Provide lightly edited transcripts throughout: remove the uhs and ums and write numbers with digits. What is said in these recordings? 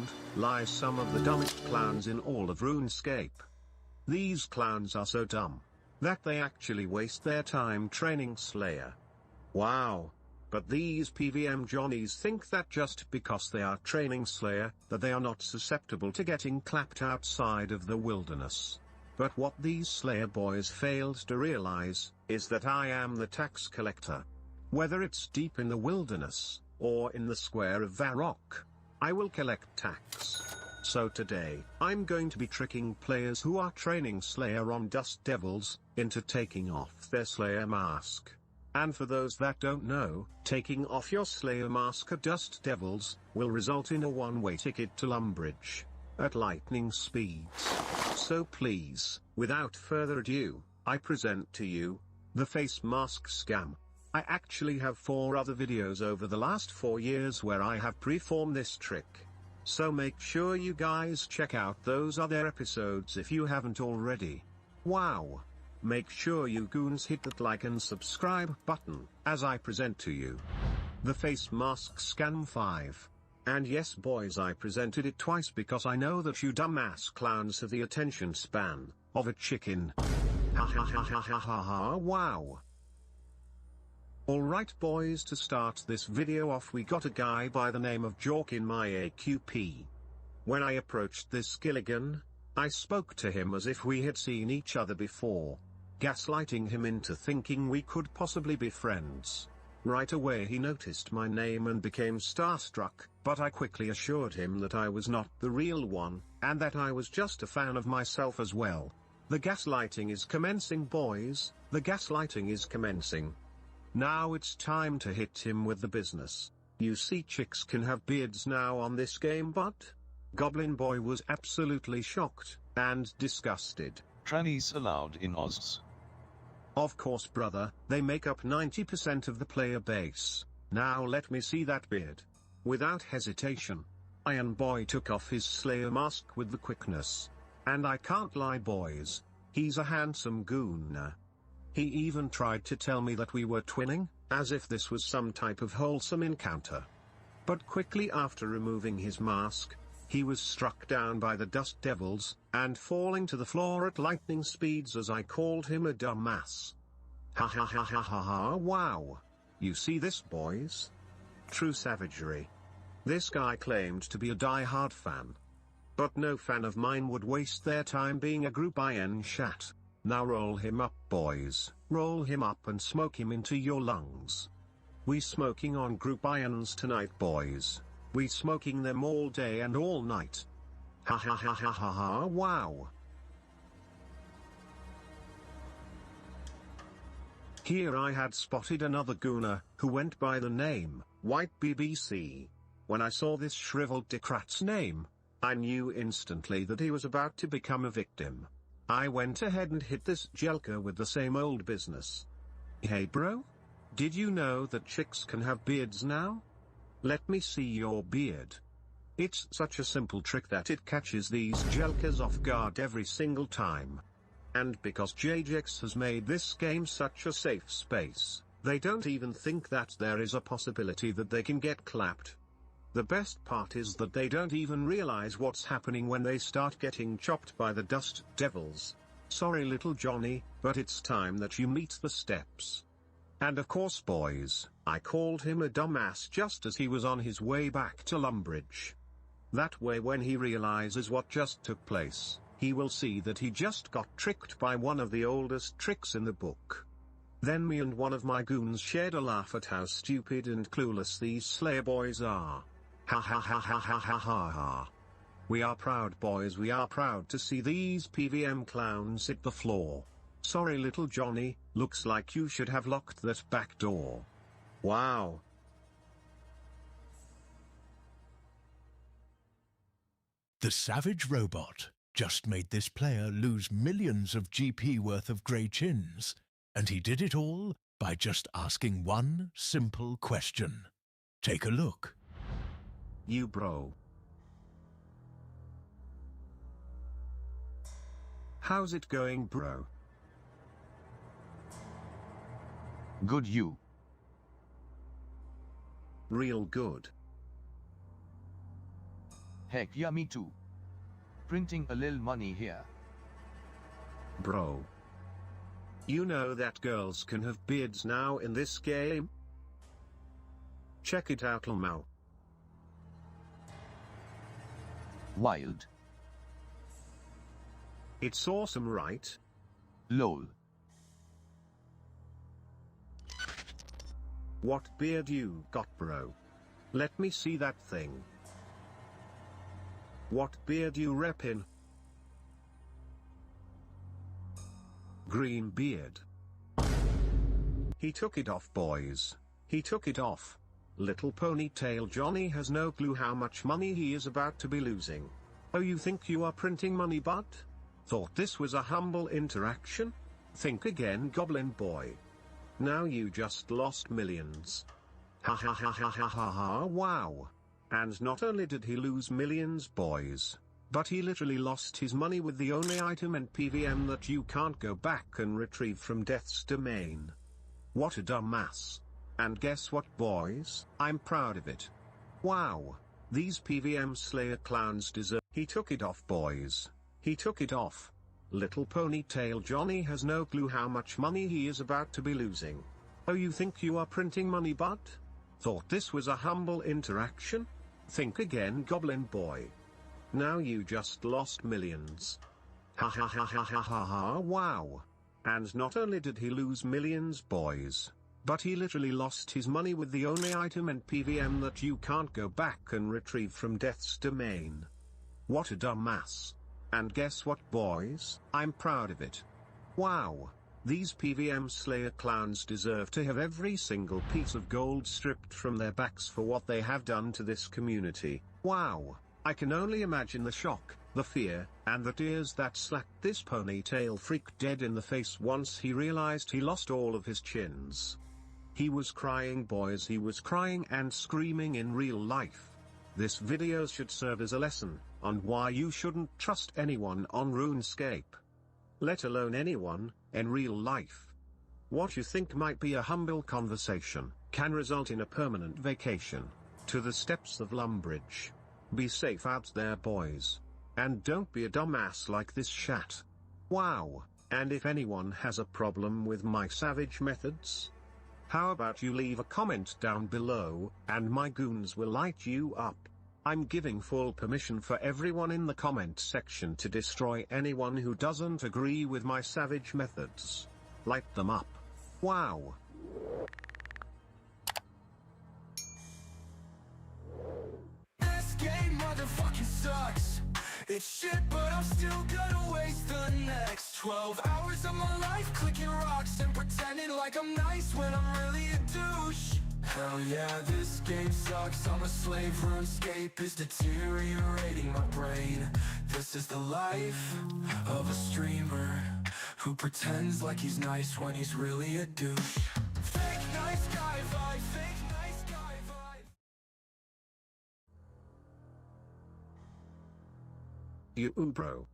background, lies some of the dumbest clowns in all of RuneScape. These clowns are so dumb that they actually waste their time training Slayer. Wow. But these PVM Johnnies think that just because they are training Slayer, that they are not susceptible to getting clapped outside of the wilderness. But what these Slayer boys failed to realize, is that I am the tax collector. Whether it's deep in the wilderness, or in the square of Varrock, I will collect tax. So today, I'm going to be tricking players who are training Slayer on Dust Devils, into taking off their Slayer mask. And for those that don't know, taking off your Slayer mask at Dust Devils, will result in a one-way ticket to Lumbridge, at lightning speeds. So please, without further ado, I present to you, the face mask scam. I actually have 4 other videos over the last 4 years where I have performed this trick. So make sure you guys check out those other episodes if you haven't already. Wow! Make sure you goons hit that like and subscribe button, as I present to you the face mask scam 5. And yes boys, I presented it twice because I know that you dumbass clowns have the attention span of a chicken. Ha ha ha ha ha ha ha, wow. Alright boys, to start this video off we got a guy by the name of Jork in my AQP. When I approached this Gilligan, I spoke to him as if we had seen each other before, gaslighting him into thinking we could possibly be friends. Right away he noticed my name and became starstruck, but I quickly assured him that I was not the real one, and that I was just a fan of myself as well. The gaslighting is commencing boys, the gaslighting is commencing. Now it's time to hit him with the business. You see, chicks can have beards now on this game, but Goblin Boy was absolutely shocked and disgusted. Trannies allowed in Oz. Of course brother, they make up 90% of the player base. Now let me see that beard. Without hesitation, Iron Boy took off his Slayer mask with the quickness. And I can't lie boys, he's a handsome goon. He even tried to tell me that we were twinning, as if this was some type of wholesome encounter. But quickly after removing his mask, he was struck down by the Dust Devils, and falling to the floor at lightning speeds as I called him a dumbass. Ha ha ha ha ha ha, wow. You see this boys? True savagery. This guy claimed to be a die-hard fan. But no fan of mine would waste their time being a group IN chat. Now roll him up boys, roll him up and smoke him into your lungs. We smoking on group irons tonight boys, we smoking them all day and all night. Ha ha ha ha ha ha, wow. Here I had spotted another gooner, who went by the name, White BBC. When I saw this shriveled dickrat's name, I knew instantly that he was about to become a victim. I went ahead and hit this jelker with the same old business. Hey bro? Did you know that chicks can have beards now? Let me see your beard. It's such a simple trick that it catches these jelkers off guard every single time. And because JJX has made this game such a safe space, they don't even think that there is a possibility that they can get clapped. The best part is that they don't even realize what's happening when they start getting chopped by the Dust Devils. Sorry little Johnny, but it's time that you meet the steps. And of course boys, I called him a dumbass just as he was on his way back to Lumbridge. That way when he realizes what just took place, he will see that he just got tricked by one of the oldest tricks in the book. Then me and one of my goons shared a laugh at how stupid and clueless these Slayer boys are. Ha ha ha ha ha ha ha ha. We are proud boys, we are proud to see these PVM clowns hit the floor. Sorry little Johnny, looks like you should have locked that back door. Wow. The savage robot just made this player lose millions of GP worth of grey chins, and he did it all by just asking one simple question. Take a look. You bro. How's it going bro? Good you. Real good. Heck yeah, me too. Printing a little money here. Bro. You know that girls can have beards now in this game? Check it out now. Wild. It's awesome, right? Lol. What beard you got, bro? Let me see that thing. What beard you reppin'? Green beard. He took it off, boys. He took it off. Little ponytail Johnny has no clue how much money he is about to be losing. Oh, you think you are printing money, bud? Thought this was a humble interaction? Think again, goblin boy. Now you just lost millions. Ha ha ha ha ha ha ha, wow. And not only did he lose millions, boys, but he literally lost his money with the only item in PVM that you can't go back and retrieve from Death's Domain. What a dumbass. And guess what, boys? I'm proud of it. Wow. These PVM Slayer clowns deserve. He took it off, boys. He took it off. Little ponytail Johnny has no clue how much money he is about to be losing. Oh, you think you are printing money, bud? Thought this was a humble interaction? Think again, goblin boy. Now you just lost millions. Ha ha ha ha ha ha ha, wow. And not only did he lose millions, boys, but he literally lost his money with the only item in PVM that you can't go back and retrieve from Death's Domain. What a dumbass. And guess what, boys? I'm proud of it. Wow. These PVM Slayer clowns deserve to have every single piece of gold stripped from their backs for what they have done to this community. Wow. I can only imagine the shock, the fear, and the tears that slapped this ponytail freak dead in the face once he realized he lost all of his chins. He was crying, boys, he was crying and screaming in real life. This video should serve as a lesson on why you shouldn't trust anyone on RuneScape. Let alone anyone in real life. What you think might be a humble conversation can result in a permanent vacation to the steppes of Lumbridge. Be safe out there, boys. And don't be a dumbass like this chat. Wow. And if anyone has a problem with my savage methods, how about you leave a comment down below, and my goons will light you up. I'm giving full permission for everyone in the comment section to destroy anyone who doesn't agree with my savage methods. Light them up. Wow. This game motherfucking sucks. It's shit, but I'm still gonna waste the next 12 hours of my life clicking rocks and pretending like I'm nice when I'm really a douche. Hell yeah, this game sucks. I'm a slave. RuneScape is deteriorating my brain. This is the life of a streamer who pretends like he's nice when he's really a douche. Fake nice guy vibe, fake nice guy vibe. You bro.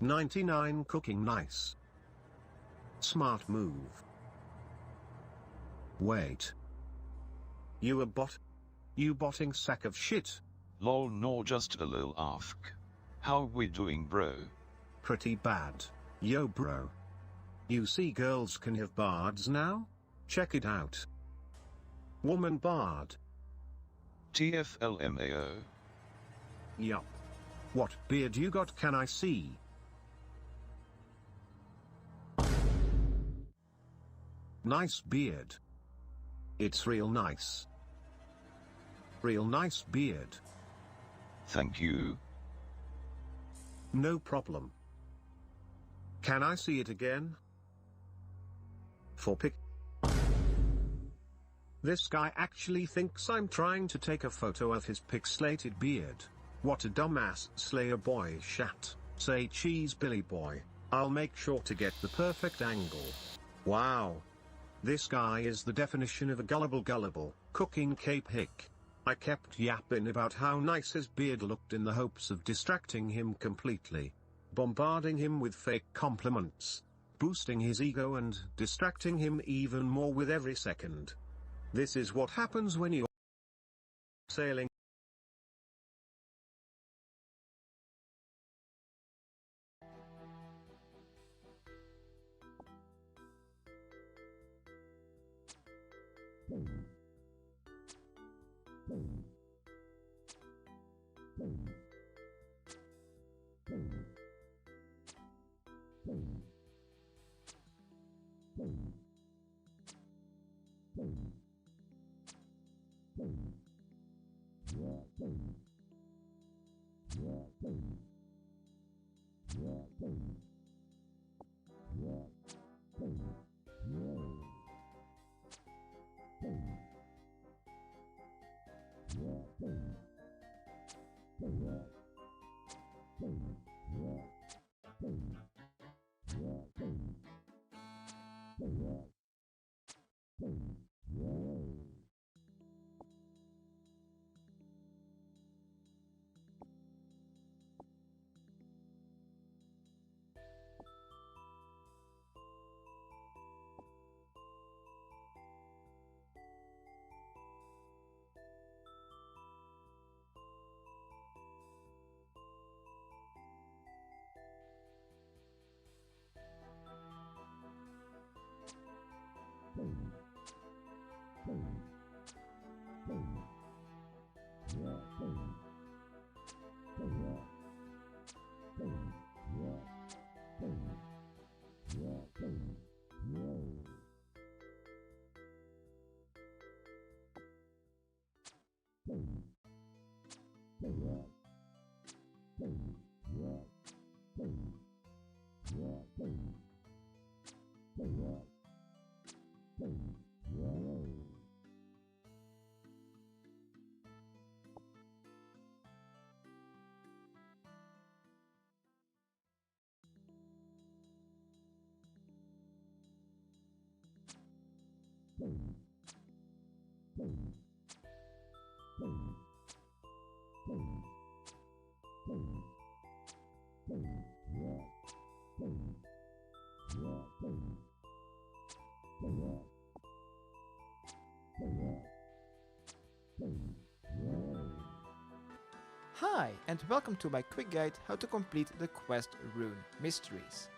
99 cooking nice. Smart move. Wait. You a bot? You botting sack of shit? Lol, no, just a little ask. How we doing, bro? Pretty bad. Yo bro. You see girls can have bards now? Check it out. Woman bard. TFLMAO. Yup. What beard you got, can I see? Nice beard. It's real nice. Real nice beard. Thank you. No problem. Can I see it again? For pic. This guy actually thinks I'm trying to take a photo of his pixelated beard. What a dumbass Slayer boy shat. Say cheese Billy boy. I'll make sure to get the perfect angle. Wow. This guy is the definition of a gullible cooking cape hick. I kept yapping about how nice his beard looked in the hopes of distracting him completely. Bombarding him with fake compliments. Boosting his ego and distracting him even more with every second. This is what happens when you're sailing Hi, and welcome to my quick guide how to complete the quest rune mysteries.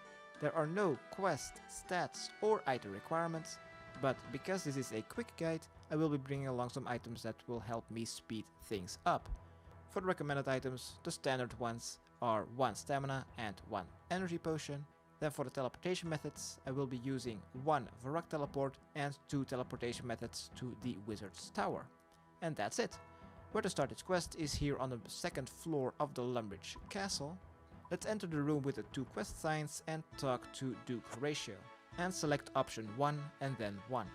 There are no quest, stats or item requirements, but because this is a quick guide, I will be bringing along some items that will help me speed things up. For the recommended items, the standard ones are 1 stamina and 1 energy potion. Then for the teleportation methods, I will be using 1 Varrock teleport and 2 teleportation methods to the wizard's tower. And that's it. Where to start this quest is here on the second floor of the Lumbridge Castle. Let's enter the room with the 2 quest signs and talk to Duke Horatio. And select option 1 and then 1.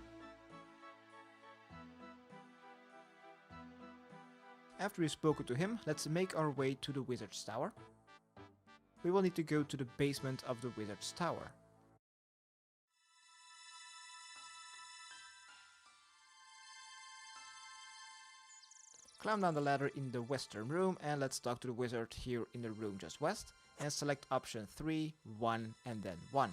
After we've spoken to him, let's make our way to the wizard's tower. We will need to go to the basement of the wizard's tower. Climb down the ladder in the western room and let's talk to the wizard here in the room just west and select option 3, 1 and then 1.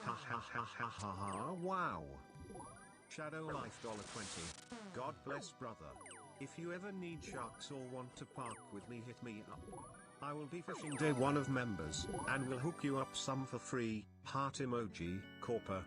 Ha ha ha ha ha ha, wow. Shadow Life $20. God bless brother. If you ever need sharks or want to park with me, hit me up. I will be fishing day 1 of members, and will hook you up some for free. Heart emoji, Corper.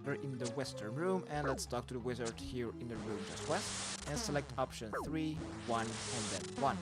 enter in the western room, and let's talk to the wizard here in the room just west, and select option 3, 1, and then 1.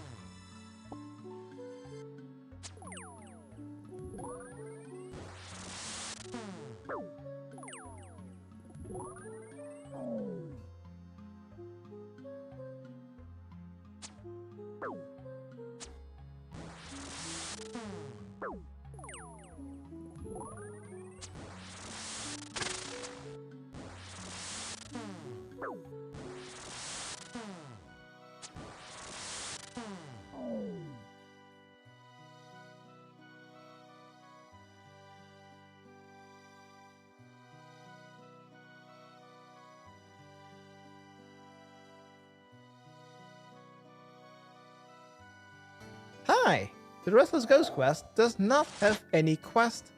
Hi! The Restless Ghost quest does not have any quest.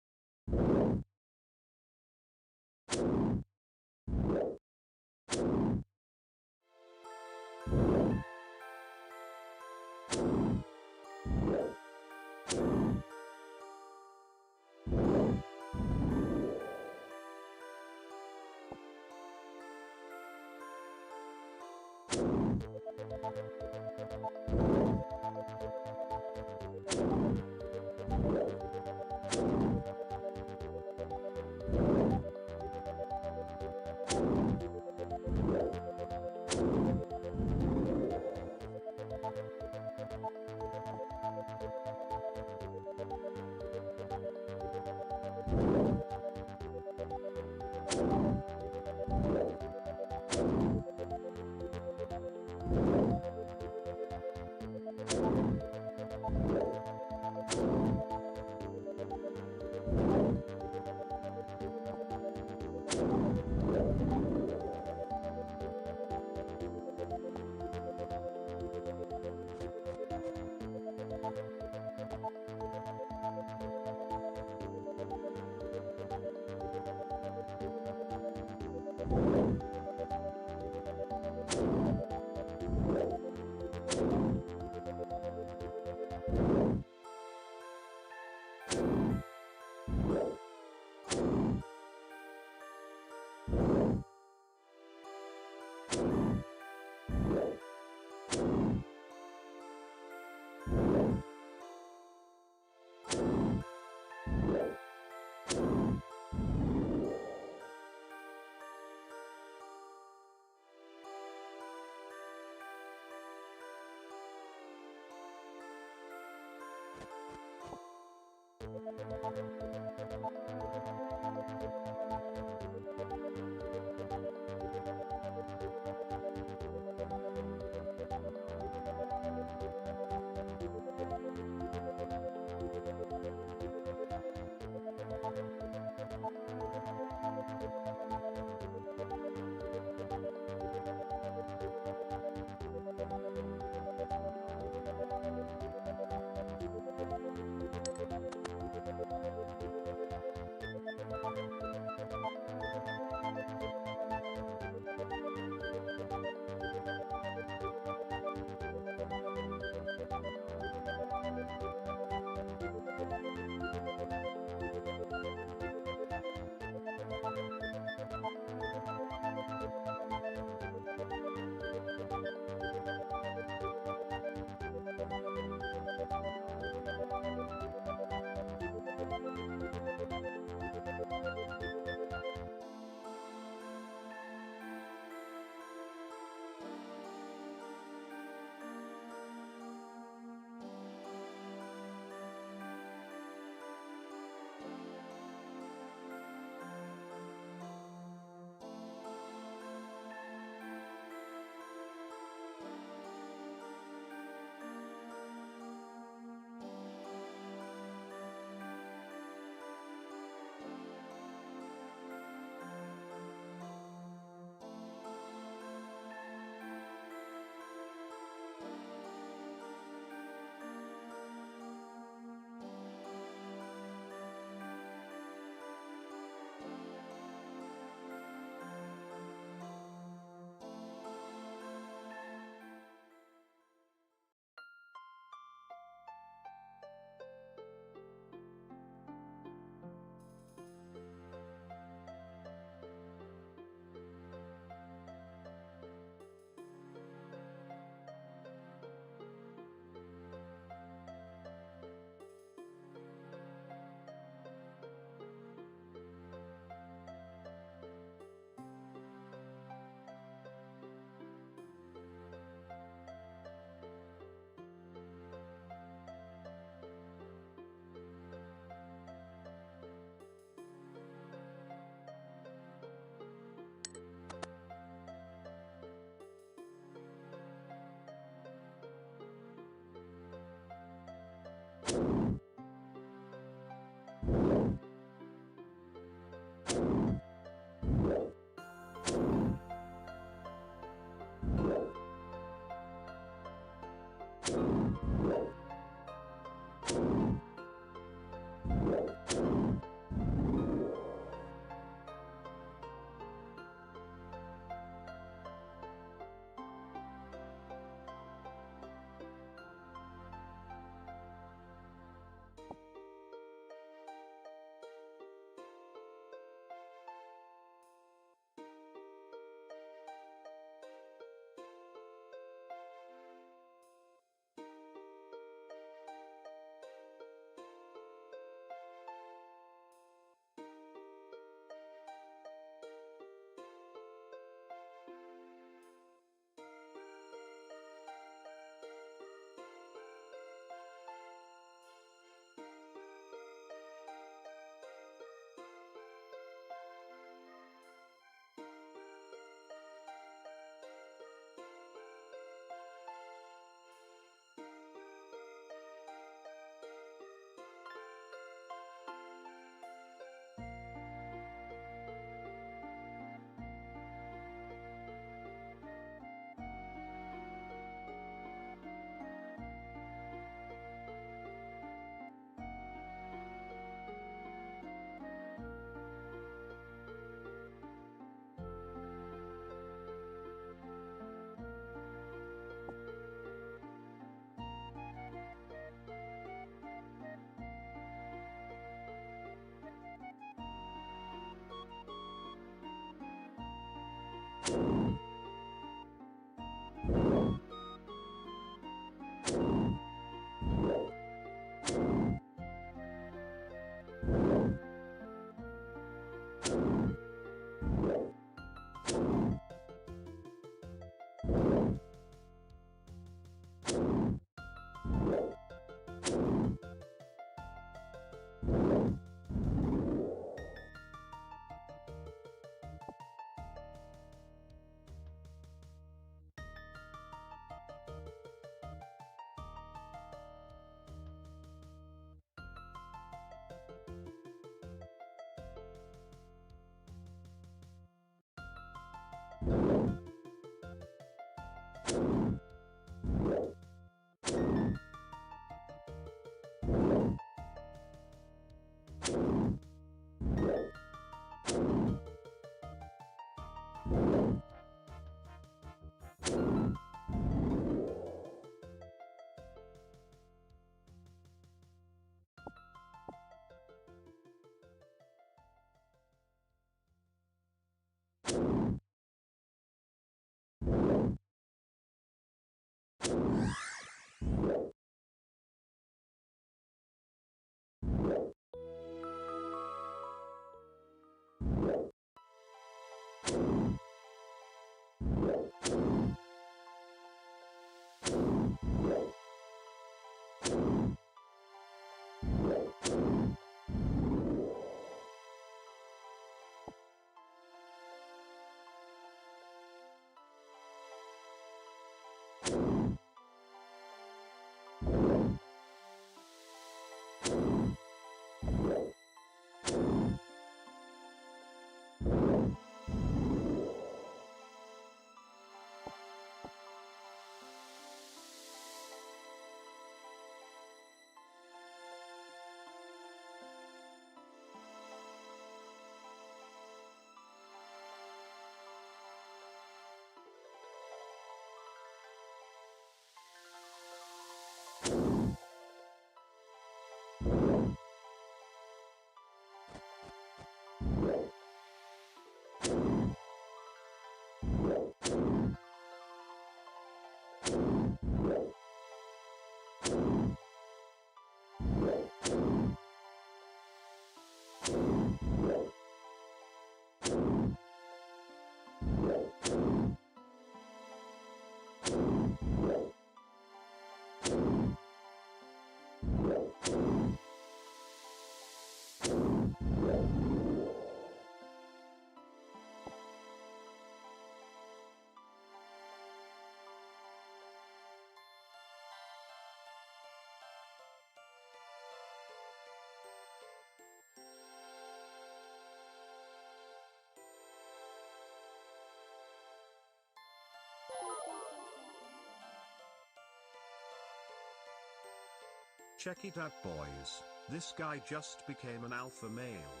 Check it out, boys. This guy just became an alpha male.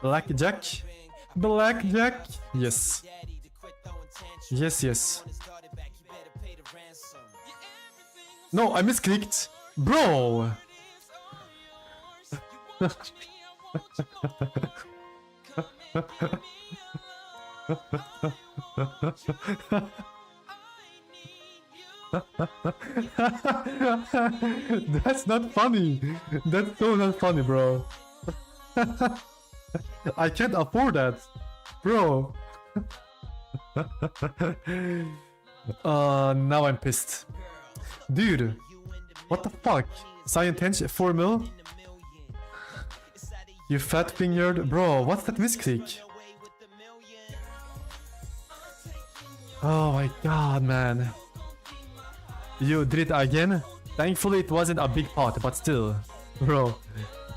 Blackjack? Blackjack? Yes. Yes, yes. No, I misclicked. Bro! That's not funny. That's so not funny, bro. I can't afford that, bro. Now I'm pissed. Dude, what the fuck? Scientist 4 mil? You fat fingered? Bro, what's that misclick? Oh my god, man. You did it again? Thankfully it wasn't a big pot, but still. Bro,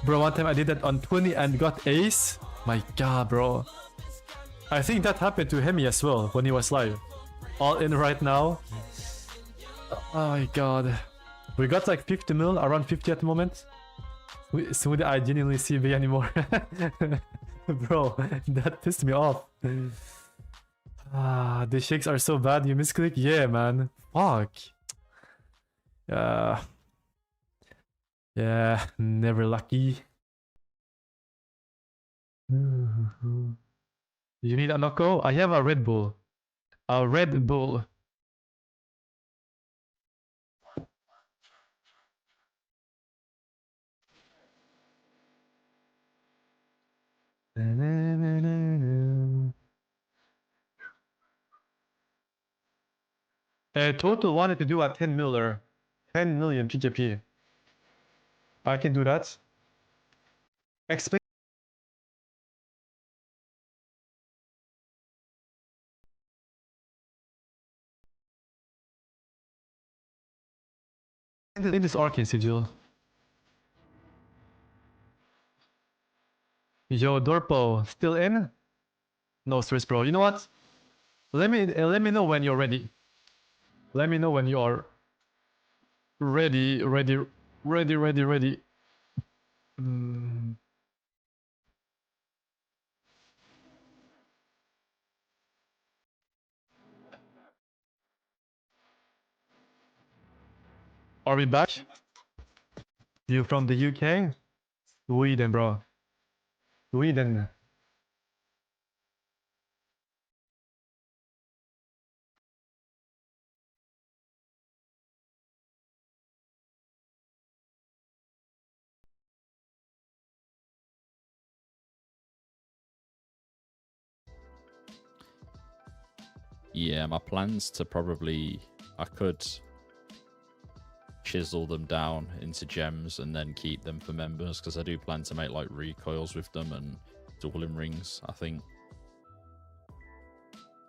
one time I did that on 20 and got ace? My god, bro. I think that happened to Hemi as well when he was live. All in right now. Oh my god. We got like 50 mil, around 50 at the moment. Soon I genuinely see V anymore. Bro, that pissed me off. The shakes are so bad, you misclick? Yeah, man. Fuck. Yeah, never lucky. You need a Nocco? I have a Red Bull. A Red Bull. Total wanted to do a 10 miller. 10 million PKP. I can do that. Explain in this Arcane Sigil. Yo, Dorpo, still in? No stress, bro. You know what? Let me know when you're ready. Let me know when you are ready. Are we back? You from the UK? Sweden, bro. Sweden. Yeah, my plans to probably... I could chisel them down into gems and then keep them for members, because I do plan to make like recoils with them and dueling rings, I think.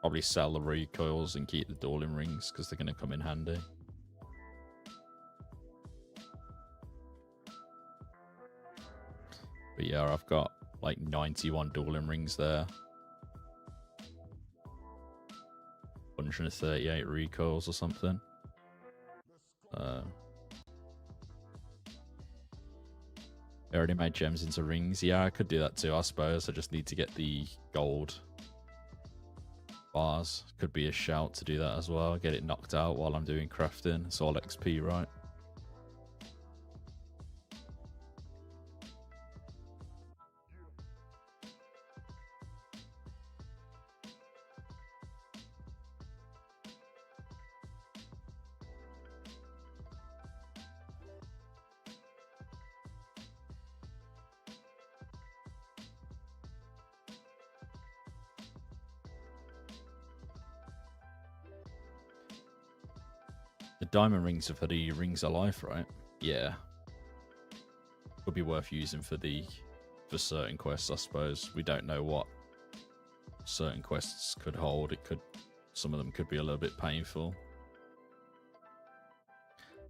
Probably sell the recoils and keep the dueling rings because they're going to come in handy. But yeah, I've got like 91 dueling rings there. 138 recoils or something. I already made gems into rings. Yeah, I could do that too, I suppose. I just need to get the gold bars. Could be a shout to do that as well. Get it knocked out while I'm doing crafting. It's all XP, right? The diamond rings are for the rings of life, right? Yeah. Would be worth using for certain quests, I suppose. We don't know what certain quests could hold. Some of them could be a little bit painful.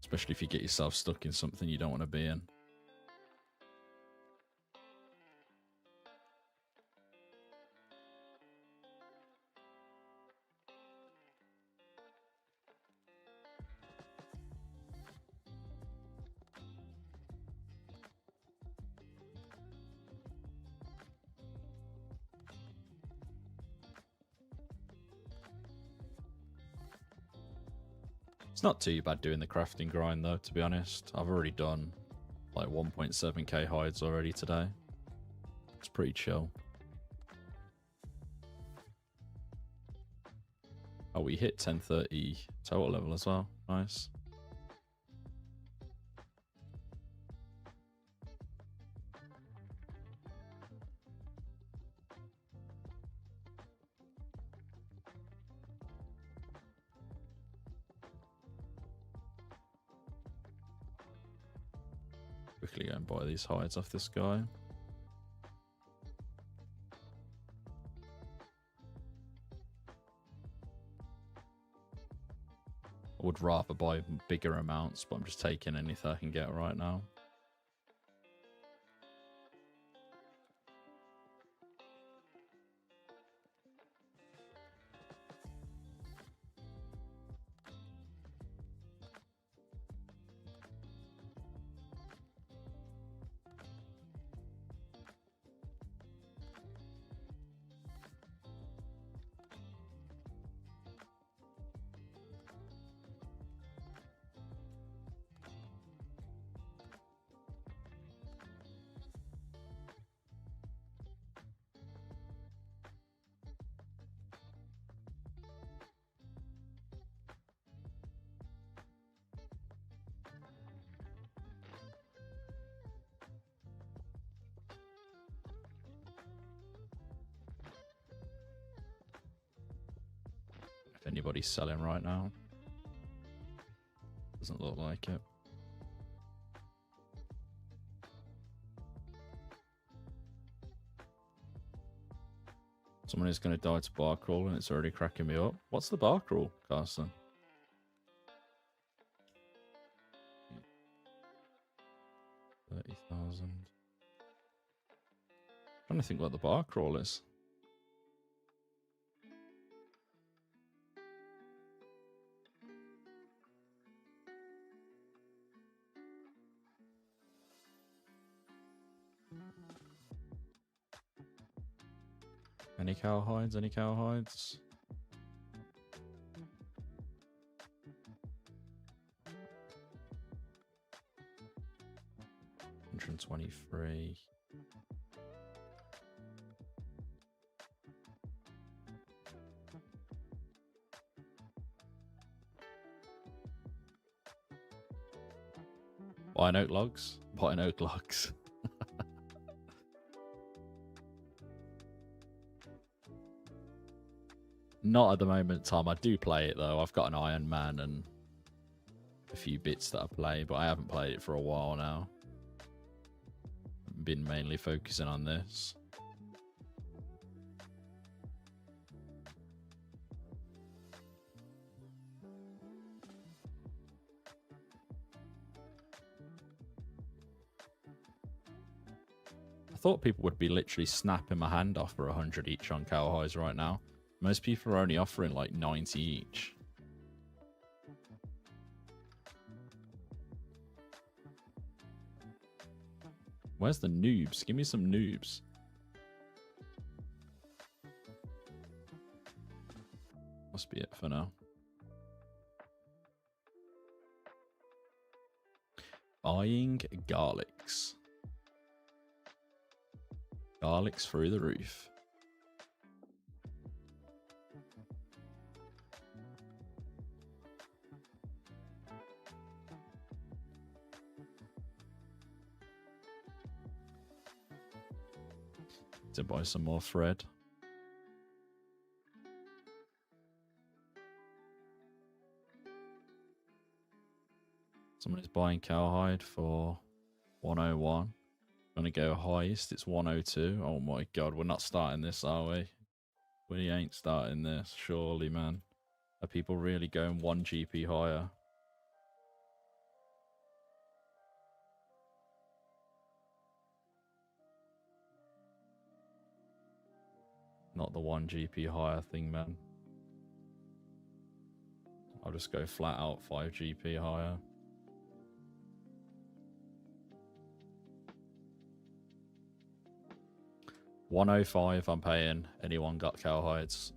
Especially if you get yourself stuck in something you don't want to be in. It's not too bad doing the crafting grind though, to be honest. I've already done like 1.7k hides already today. It's pretty chill. Oh, we hit 1030 total level as well. Nice. Quickly go and buy these hides off this guy. I would rather buy bigger amounts, but I'm just taking anything I can get right now. If anybody's selling right now. Doesn't look like it. Someone is going to die to bar crawl and it's already cracking me up. What's the bar crawl, Carson? $30,000. Trying to think what the bar crawl is. Any cow hides? Any cow hides? $123. Pine oak logs? Pine oak logs. Not at the moment, Tom. I do play it though. I've got an Iron Man and a few bits that I play, but I haven't played it for a while now. Been mainly focusing on this. I thought people would be literally snapping my hand off for 100 each on cow hides right now. Most people are only offering like 90 each. Where's the noobs? Give me some noobs. Must be it for now. Buying garlics. Garlics through the roof. To buy some more thread. Someone is buying cowhide for 101. Gonna go highest, it's 102. Oh my god, we're not starting this, are we? We ain't starting this, surely, man. Are people really going 1 GP higher? Not the 1 GP higher thing, man. I'll just go flat out 5 GP higher. $105 I'm paying. Anyone got cowhides?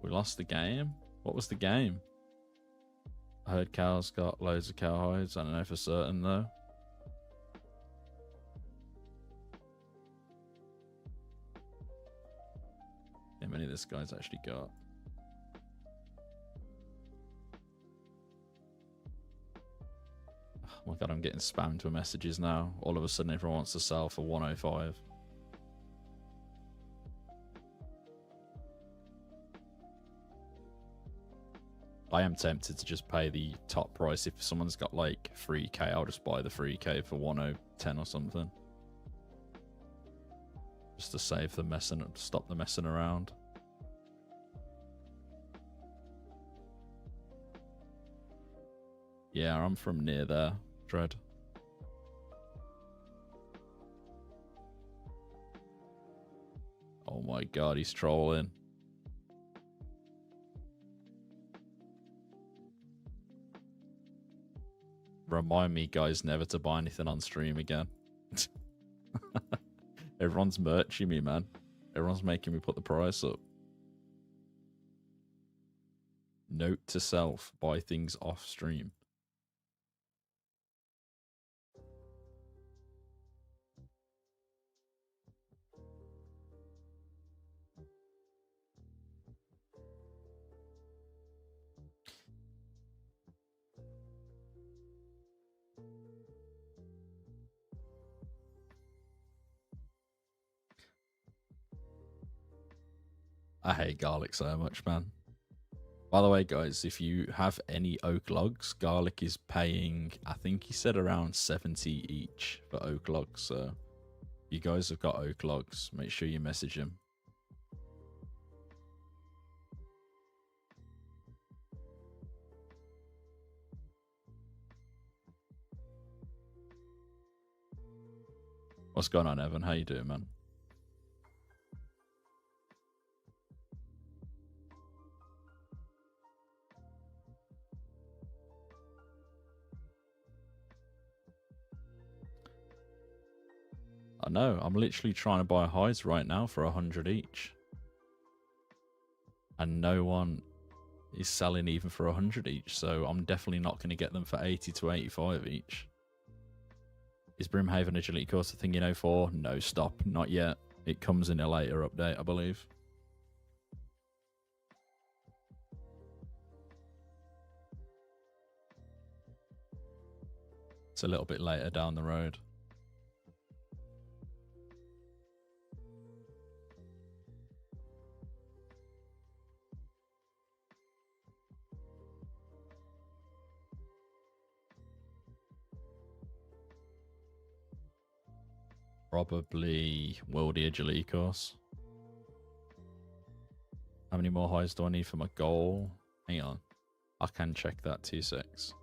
We lost the game? What was the game? I heard Cal's got loads of cowhides. I don't know for certain though. How many of this guy's actually got? Oh my god, I'm getting spammed with messages now. All of a sudden everyone wants to sell for 105. I am tempted to just pay the top price. If someone's got like 3k, I'll just buy the 3k for 1010 or something. Just to save the messing, stop the messing around. Yeah, I'm from near there, Dread. Oh my god, he's trolling. Remind me, guys, never to buy anything on stream again. Everyone's merching me, man. Everyone's making me put the price up. Note to self, buy things off stream. I hate garlic so much, man. By the way, guys, if you have any oak logs, garlic is paying, I think he said around 70 each for oak logs. So you guys have got oak logs, make sure you message him. What's going on, Evan? How you doing, man? I know, I'm literally trying to buy hides right now for 100 each. And no one is selling even for 100 each, so I'm definitely not going to get them for 80 to 85 each. Is Brimhaven Agility course a thing in 04? No, stop, not yet. It comes in a later update, I believe. It's a little bit later down the road. Probably Worldy Agility course. How many more highs do I need for my goal? Hang on. I can check that 2-6. Is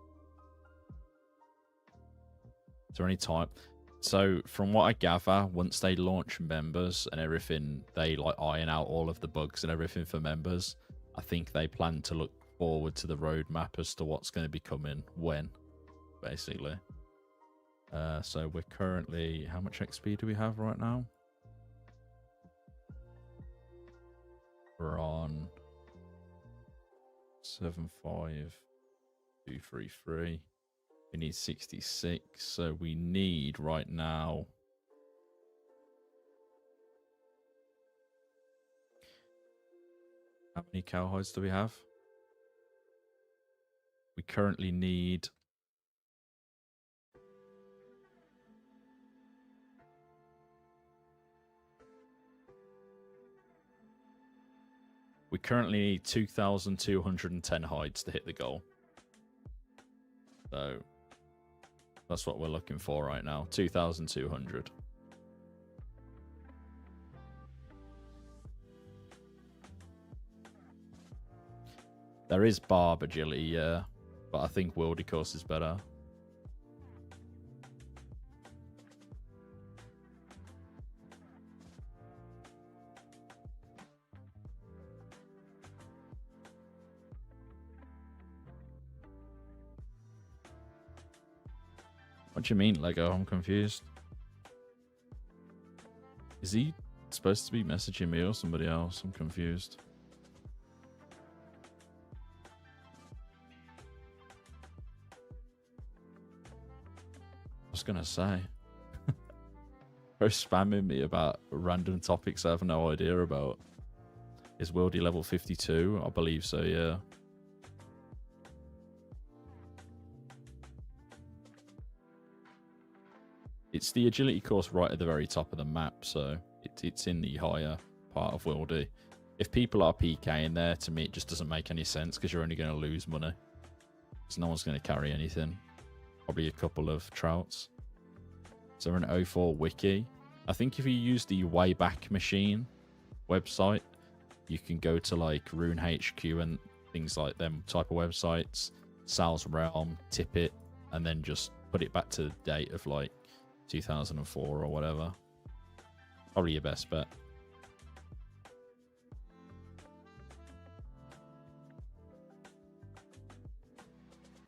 there any time? So from what I gather, once they launch members and everything, they like iron out all of the bugs and everything for members. I think they plan to look forward to the roadmap as to what's going to be coming when, basically. So we're currently, how much XP do we have right now? We're on 75233. We need 66, so we need right now. How many cowhides do we have? We currently need. We currently need 2,210 hides to hit the goal. So that's what we're looking for right now. 2,200. There is Barb Agility, yeah. But I think Worldy course is better. What do you mean, Lego? I'm confused. Is he supposed to be messaging me or somebody else? I'm confused. was gonna say. They're spamming me about random topics I have no idea about. Is Wildy level 52? I believe so, yeah. It's the agility course right at the very top of the map, so it's in the higher part of Wildy. If people are PKing there, to me it just doesn't make any sense because you're only going to lose money. Because no one's going to carry anything. Probably a couple of trouts. Is there an 04 wiki? I think if you use the Wayback Machine website, you can go to like Rune HQ and things like them type of websites, Sal's Realm, tip it, and then just put it back to the date of like 2004 or whatever. Probably your best bet.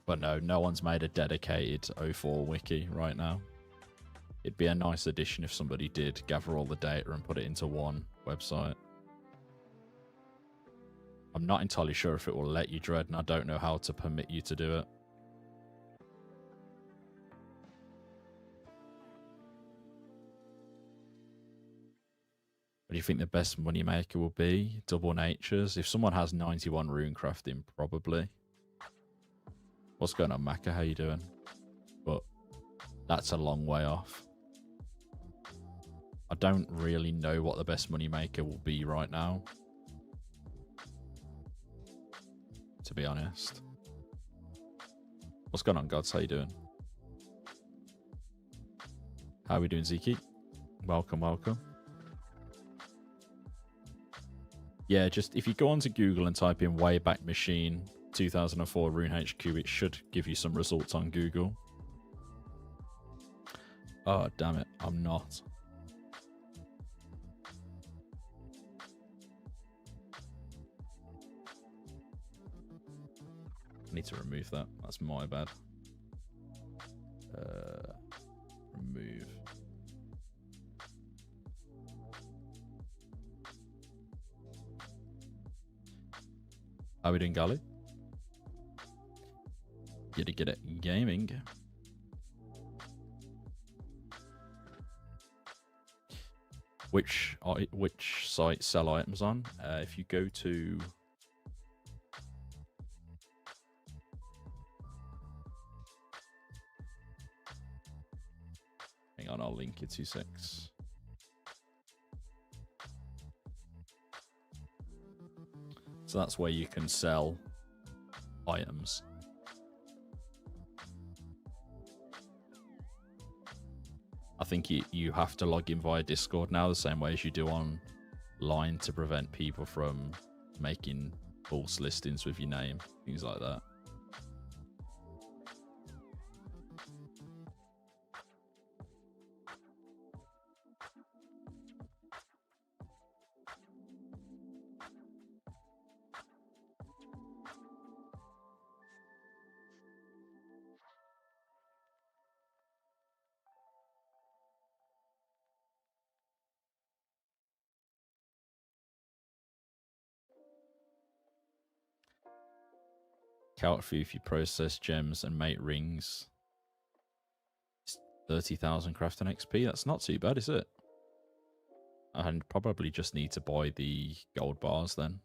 But no one's made a dedicated 04 wiki right now. It'd be a nice addition if somebody did gather all the data and put it into one website. I'm not entirely sure if it will let you, Dread, and I don't know how to permit you to do it. What do you think the best moneymaker will be? Double natures? If someone has 91 rune crafting, probably. What's going on, Maka? How you doing? But that's a long way off. I don't really know what the best moneymaker will be right now, to be honest. What's going on, Gods? How you doing? How are we doing, Ziki? Welcome, welcome. Yeah, just if you go onto Google and type in Wayback Machine 2004 Rune HQ, it should give you some results on Google. Oh, damn it. I'm not. I need to remove that. That's my bad. Remove. How are we doing, Gali? Get it gaming. Which site sell items on? If you go to hang on, I'll link it 2 secs. So that's where you can sell items. I think you have to log in via Discord now, the same way as you do online, to prevent people from making false listings with your name, things like that. Count for if you process gems and make rings. 30,000 crafting XP. That's not too bad, is it? And probably just need to buy the gold bars then.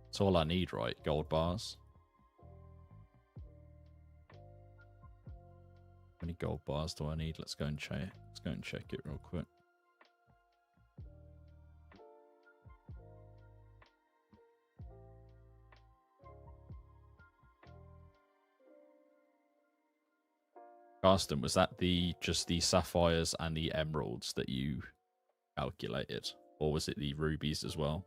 That's all I need, right? Gold bars. How many gold bars do I need? Let's go and check. Let's go and check it real quick. Carsten, was that just the sapphires and the emeralds that you calculated, or was it the rubies as well?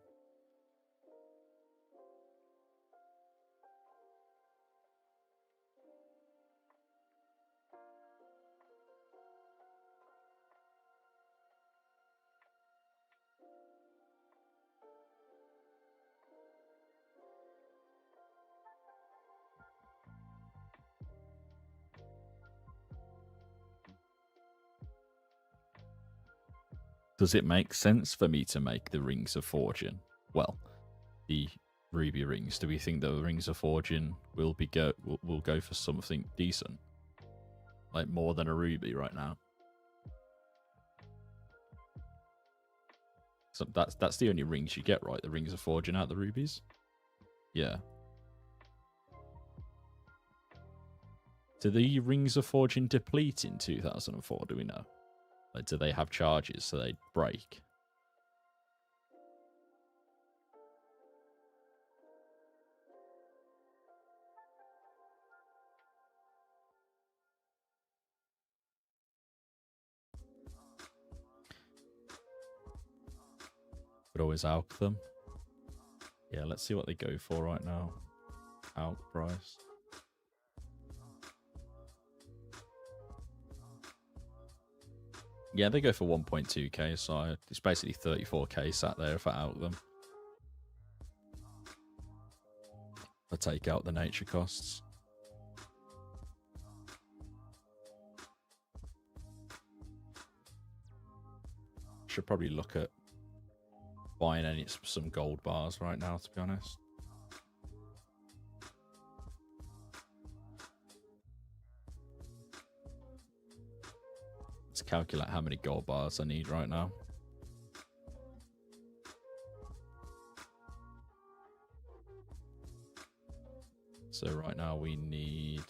Does it make sense for me to make the Rings of Fortune? Well, the ruby rings. Do we think the Rings of Fortune will go for something decent, like more than a ruby right now? So that's the only rings you get, right? The Rings of Fortune out the rubies. Yeah. Do the Rings of Fortune deplete in 2004? Do we know? Like, do they have charges so they break? Could always alch them. Yeah, let's see what they go for right now. Alch price. Yeah, they go for 1.2k, so it's basically 34k sat there if I alch them. I take out the nature costs. Should probably look at buying some gold bars right now, to be honest. Let's calculate how many gold bars I need right now. So right now we need...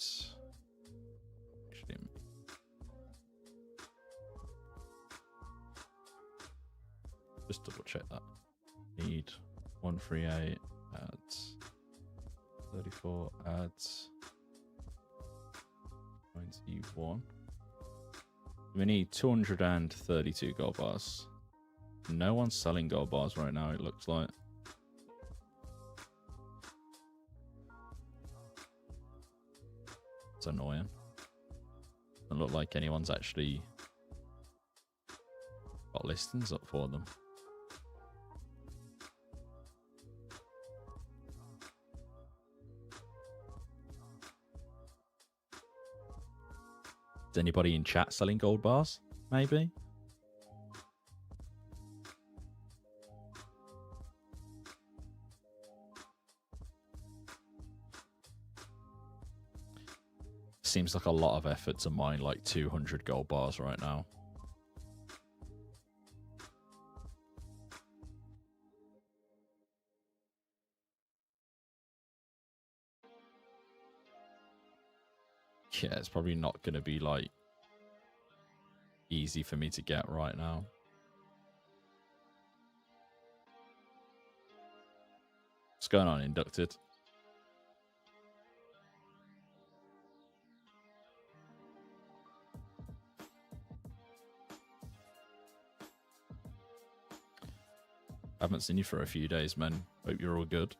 Just double check that. Need 138 adds 34 adds 91. We need 232 gold bars. No one's selling gold bars right now, it looks like. It's annoying. Doesn't look like anyone's actually got listings up for them. Is anybody in chat selling gold bars? Maybe? Seems like a lot of effort to mine like 200 gold bars right now. Yeah, it's probably not going to be like easy for me to get right now. What's going on, Inducted? Haven't seen you for a few days, man. Hope you're all good.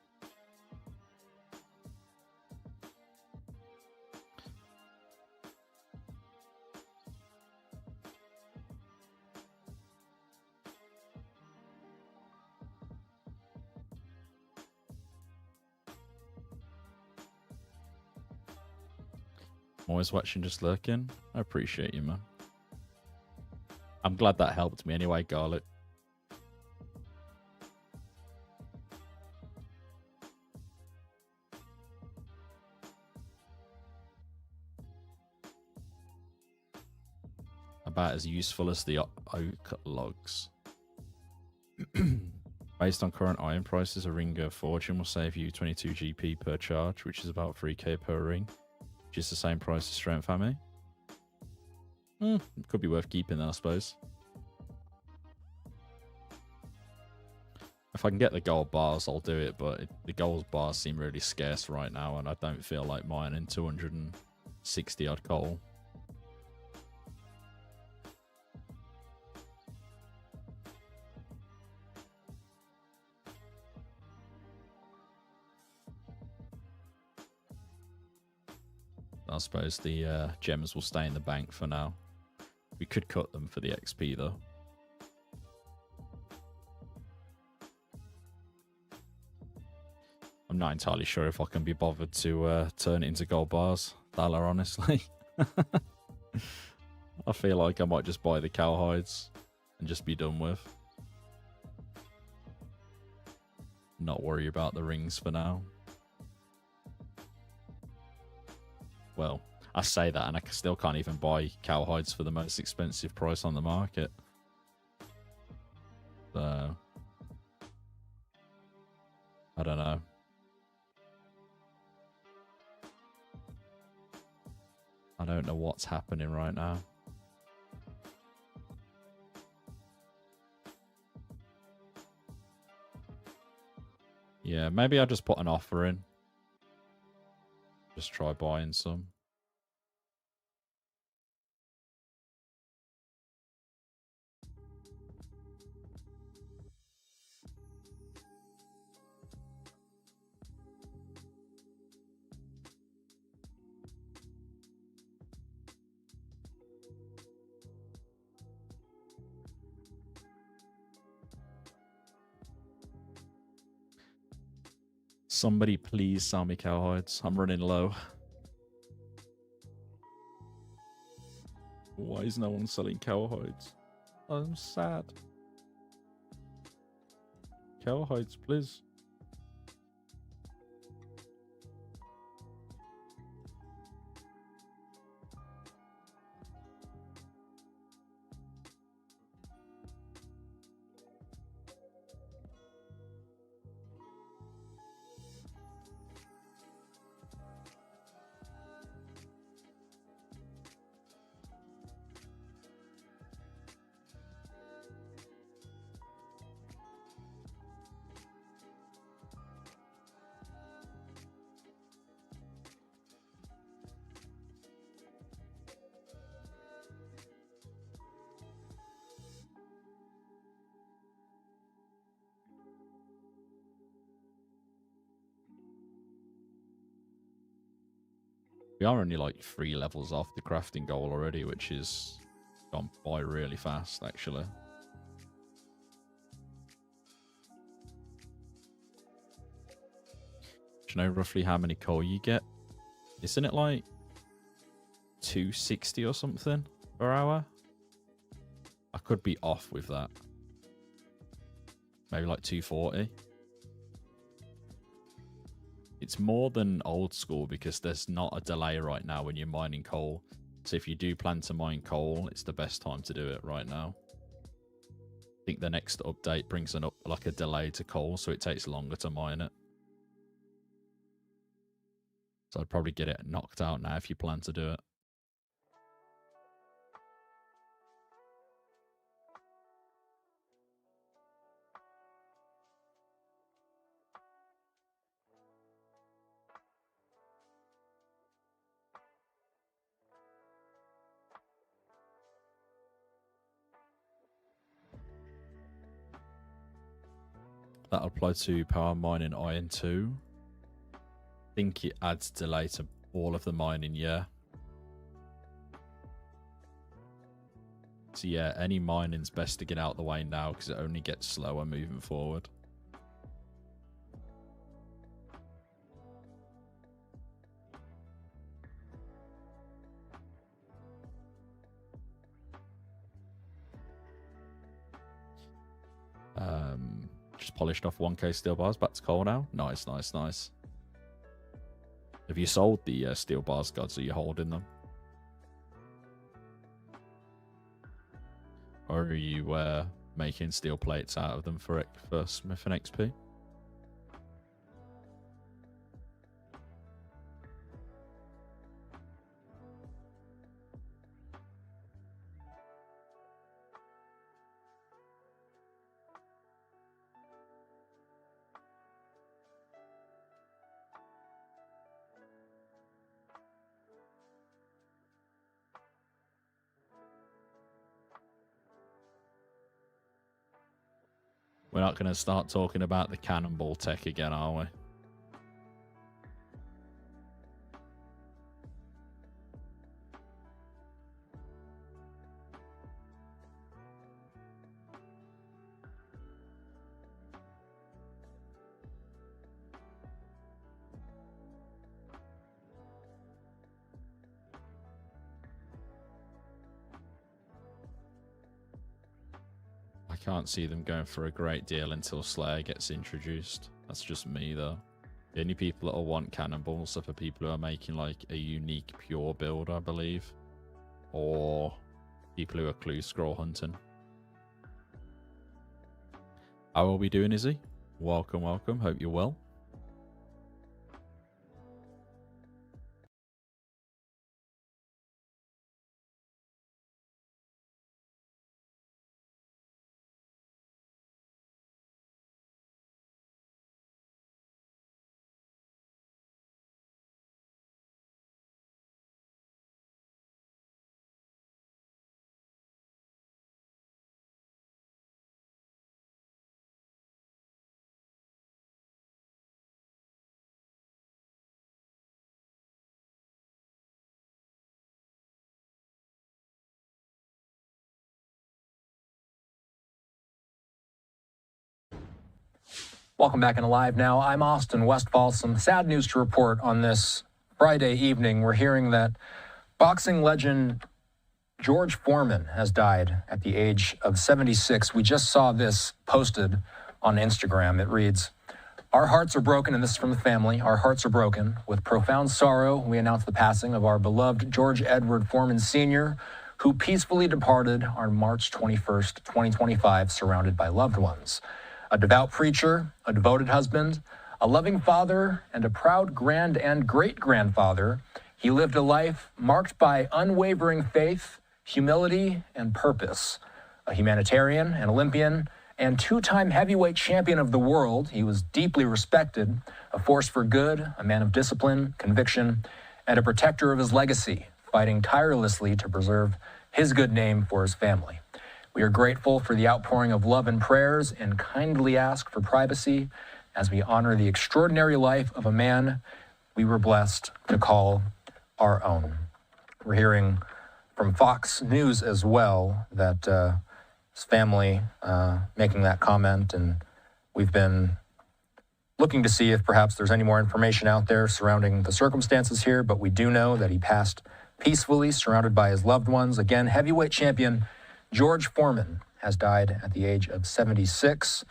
Always watching, just lurking. I appreciate you, man. I'm glad that helped me anyway, Garlic. About as useful as the oak logs. Based on current iron prices, a Ring of Fortune will save you 22 GP per charge, which is about 3k per ring. Which is the same price as Strength Family. Could be worth keeping, I suppose. If I can get the gold bars, I'll do it, but the gold bars seem really scarce right now, and I don't feel like mining 260 odd coal. I suppose the gems will stay in the bank for now. We could cut them for the XP though. I'm not entirely sure if I can be bothered to turn it into gold bars, Dala, honestly. I feel like I might just buy the cow hides and just be done with. Not worry about the rings for now. Well, I say that and I still can't even buy cowhides for the most expensive price on the market. So, I don't know. I don't know what's happening right now. Yeah, maybe I'll just put an offer in. Just try buying some. Somebody please sell me cowhides. I'm running low. Why is no one selling cowhides? I'm sad. Cowhides, please. We are only like 3 levels off the crafting goal already, which is gone by really fast, actually. Do you know roughly how many coal you get? Isn't it like 260 or something per hour? I could be off with that. Maybe like 240. It's more than old school because there's not a delay right now when you're mining coal. So if you do plan to mine coal, it's the best time to do it right now. I think the next update brings an up like a delay to coal, so it takes longer to mine it. So I'd probably get it knocked out now if you plan to do it. That'll apply to power mining iron 2. I think it adds delay to all of the mining, yeah. So yeah, any mining's best to get out of the way now because it only gets slower moving forward. Just polished off 1k steel bars. Back to coal now. Nice, nice, nice. Have you sold the steel bars, gods? Are you holding them? Or are you making steel plates out of them for Smith and XP? We're not going to start talking about the cannonball tech again, are we? can't see them going for a great deal until Slayer gets introduced. That's just me, though. The only people that'll want cannonballs are for people who are making like a unique pure build, I believe, or people who are clue scroll hunting. How are we doing, Izzy? Welcome, welcome. Hope you're well. Welcome back into Live Now. I'm Austin Westfall. Some sad news to report on this Friday evening. We're hearing that boxing legend George Foreman has died at the age of 76. We just saw this posted on Instagram. It reads, "Our hearts are broken," and this is from the family. "Our hearts are broken. With profound sorrow, we announce the passing of our beloved George Edward Foreman Sr., who peacefully departed on March 21st, 2025, surrounded by loved ones. A devout preacher, a devoted husband, a loving father, and a proud grand and great-grandfather, he lived a life marked by unwavering faith, humility, and purpose. A humanitarian, an Olympian, and two-time heavyweight champion of the world, he was deeply respected, a force for good, a man of discipline, conviction, and a protector of his legacy, fighting tirelessly to preserve his good name for his family. We are grateful for the outpouring of love and prayers and kindly ask for privacy as we honor the extraordinary life of a man we were blessed to call our own." We're hearing from Fox News as well that his family making that comment, and we've been looking to see if perhaps there's any more information out there surrounding the circumstances here, but we do know that he passed peacefully, surrounded by his loved ones. Again, heavyweight champion George Foreman has died at the age of 76.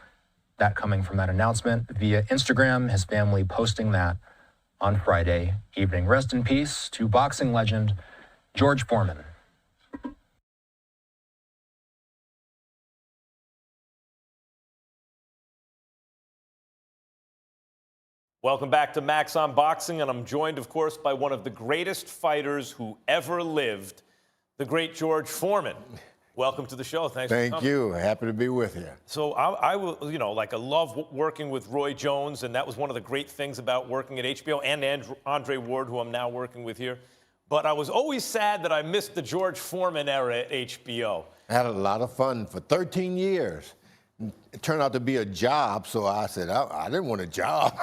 That coming from that announcement via Instagram, his family posting that on Friday evening. Rest in peace to boxing legend George Foreman. Welcome back to Max on Boxing, and I'm joined, of course, by one of the greatest fighters who ever lived, the great George Foreman. Welcome to the show. Thanks for coming. Thank you. Happy to be with you. So I will, you know, like I love working with Roy Jones, and that was one of the great things about working at HBO, and Andre Ward, who I'm now working with here. But I was always sad that I missed the George Foreman era at HBO. I had a lot of fun for 13 years. It turned out to be a job, so I said, I didn't want a job.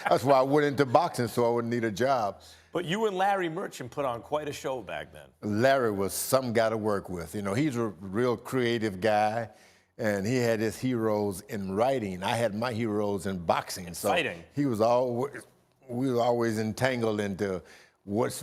That's why I went into boxing, so I wouldn't need a job. But you and Larry Merchant put on quite a show back then. Larry was some guy to work with. You know, he's a real creative guy, and he had his heroes in writing. I had my heroes in boxing. So fighting. We were always entangled into what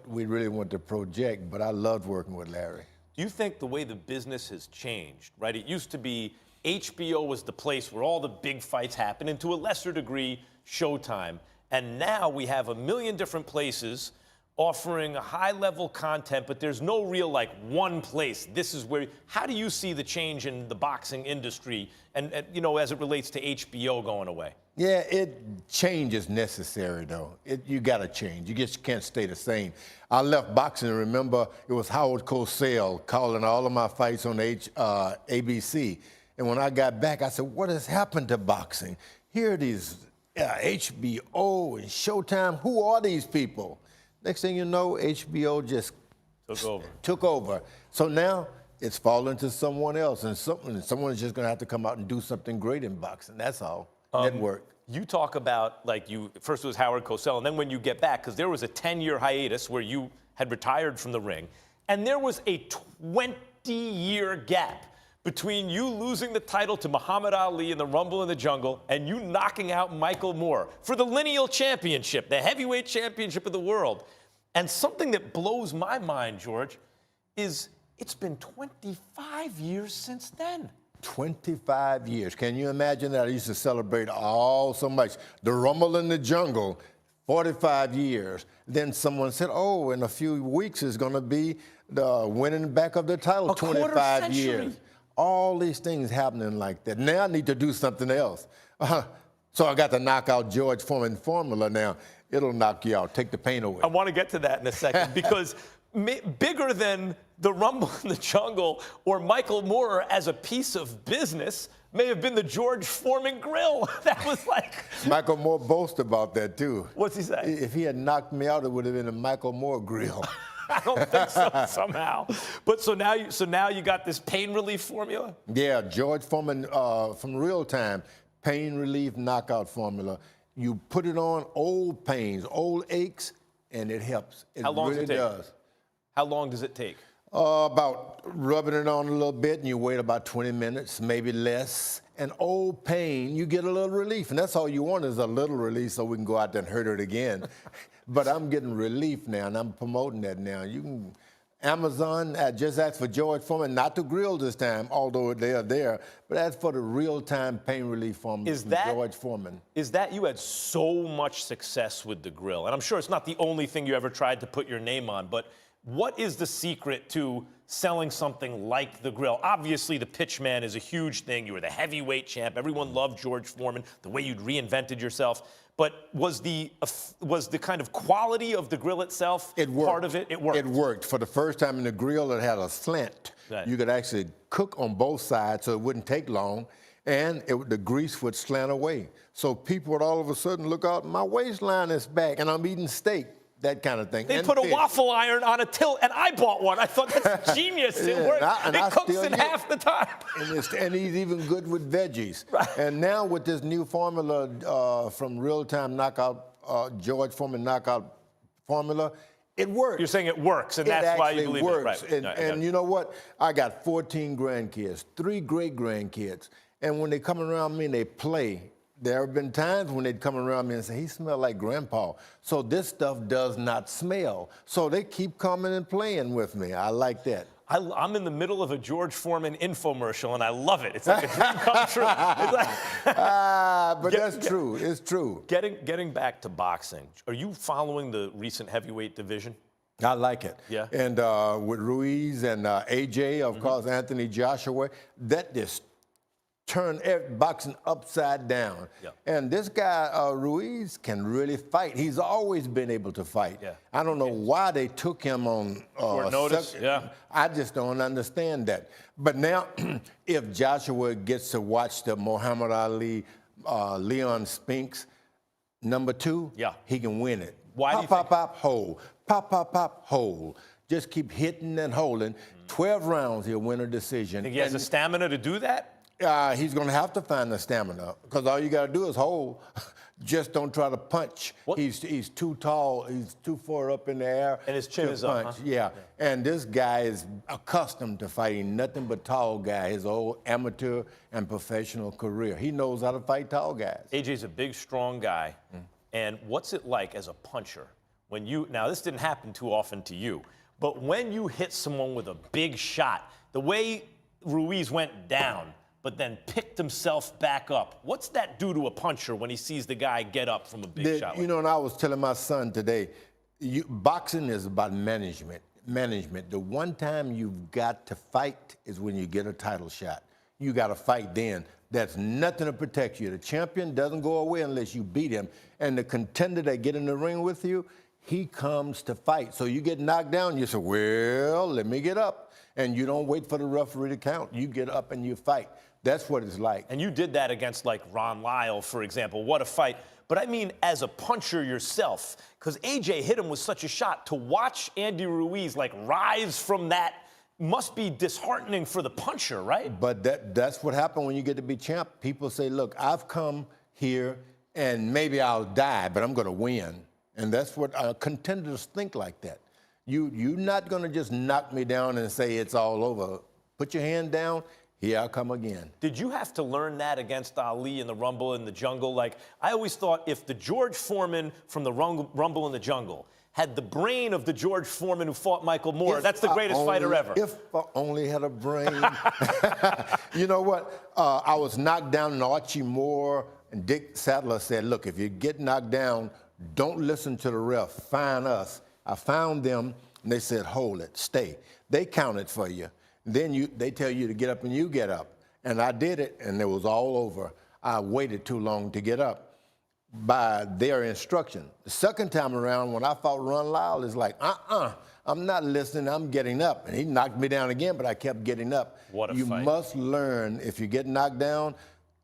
we really want to project, but I loved working with Larry. Do you think the way the business has changed, right? It used to be HBO was the place where all the big fights happened, and to a lesser degree, Showtime. And now we have a million different places offering high-level content, but there's no real, like, one place. This is where. How do you see the change in the boxing industry and you know, as it relates to HBO going away? Yeah, change is necessary, though. You got to change. You just can't stay the same. I left boxing, and remember, it was Howard Cosell calling all of my fights on ABC. And when I got back, I said, what has happened to boxing? Here are these HBO and Showtime. Who are these people? Next thing you know, HBO just took over. So now it's falling to someone else, and someone's just going to have to come out and do something great in boxing. That's all. Network. You talk about, like, first it was Howard Cosell, and then when you get back, because there was a 10-year hiatus where you had retired from the ring, and there was a 20-year gap between you losing the title to Muhammad Ali in the Rumble in the Jungle and you knocking out Michael Moore for the lineal championship, the heavyweight championship of the world. And something that blows my mind, George, is it's been 25 years since then. 25 years. Can you imagine that? I used to celebrate all so much. The Rumble in the Jungle, 45 years. Then someone said, oh, in a few weeks is going to be the winning back of the title, a 25 years. All these things happening like that. Now I need to do something else. So I got the knockout George Foreman formula now. It'll knock you out, take the pain away. I want to get to that in a second because bigger than the Rumble in the Jungle or Michael Moore as a piece of business may have been the George Foreman grill. That was like... Michael Moore boasts about that, too. What's he say? If he had knocked me out, it would have been a Michael Moore grill. I don't think so, somehow. But so now you got this pain relief formula? Yeah, George Foreman from Real Time, pain relief knockout formula. You put it on old pains, old aches, and it helps. It How long really does it take? does. How long does it take? About rubbing it on a little bit, and you wait about 20 minutes, maybe less. And old pain, you get a little relief. And that's all you want is a little relief so we can go out there and hurt it again. But I'm getting relief now, and I'm promoting that now. You can, Amazon, just ask for George Foreman, not the grill this time, although they are there, but ask for the real-time pain relief from George Foreman. Is that you had so much success with the grill? And I'm sure it's not the only thing you ever tried to put your name on, but what is the secret to selling something like the grill? Obviously, the Pitchman is a huge thing. You were the heavyweight champ. Everyone loved George Foreman, the way you'd reinvented yourself. But was the kind of quality of the grill itself part of it? It worked. It worked. For the first time in the grill, it had a slant. Right. You could actually cook on both sides, so it wouldn't take long, and the grease would slant away. So people would all of a sudden look out, my waistline is back, and I'm eating steak. That kind of thing. They put a waffle iron on a tilt, and I bought one. I thought, that's genius. It worked. It cooks in half the time. And he's even good with veggies. Right. And now with this new formula from Real Time Knockout, George Foreman Knockout formula, it works. You're saying it works, and that's why you believe it. Right. And you know what? I got 14 grandkids, 3 great-grandkids. And when they come around me and they play, there have been times when they'd come around me and say, he smelled like Grandpa. So this stuff does not smell. So they keep coming and playing with me. I like that. I'm in the middle of a George Foreman infomercial, and I love it. It's like a dream come true. It's like but that's true. It's true. Getting back to boxing, are you following the recent heavyweight division? I like it. Yeah. And with Ruiz and AJ, of course, Anthony Joshua, that just turned boxing upside down. Yeah. And this guy, Ruiz, can really fight. He's always been able to fight. Yeah. I don't know why they took him on short notice. Yeah. I just don't understand that. But now, if Joshua gets to watch the Muhammad Ali, Leon Spinks, #2, he can win it. Why do you think? Pop, hold. Pop, hold. Just keep hitting and holding. 12 rounds, he'll win a decision. Think he has the stamina to do that? He's going to have to find the stamina because all you got to do is hold. Just don't try to punch. He's too tall. He's too far up in the air. And his chin is up, huh? Yeah. And this guy is accustomed to fighting nothing but tall guys, his whole amateur and professional career. He knows how to fight tall guys. AJ's a big, strong guy. And what's it like as a puncher when now this didn't happen too often to you, but when you hit someone with a big shot, the way Ruiz went down, but then picked himself back up. What's that do to a puncher when he sees the guy get up from a big shot? You know, and I was telling my son today, boxing is about management. The one time you've got to fight is when you get a title shot. You got to fight then. That's nothing to protect you. The champion doesn't go away unless you beat him. And the contender that get in the ring with you, he comes to fight. So you get knocked down, you say, well, let me get up. And you don't wait for the referee to count. You get up and you fight. That's what it's like. And you did that against, like, Ron Lyle, for example. What a fight. But I mean, as a puncher yourself, because AJ hit him with such a shot, to watch Andy Ruiz, like, rise from that must be disheartening for the puncher, right? But that's what happened when you get to be champ. People say, look, I've come here, and maybe I'll die, but I'm going to win. And that's what contenders think like that. You're not going to just knock me down and say it's all over. Put your hand down. Here I come again. Did you have to learn that against Ali in the Rumble in the Jungle? Like, I always thought if the George Foreman from the Rumble in the Jungle had the brain of the George Foreman who fought Michael Moore. That's the greatest fighter ever. If I only had a brain. You know what? I was knocked down, and Archie Moore and Dick Sadler said, look, if you get knocked down, don't listen to the ref. Find us. I found them, and they said, hold it, stay. They counted for you. Then they tell you to get up, and you get up. And I did it, and it was all over. I waited too long to get up by their instruction. The second time around, when I fought Ron Lyle, it's like, I'm not listening, I'm getting up. And he knocked me down again, but I kept getting up. What a fight. You must learn, if you get knocked down,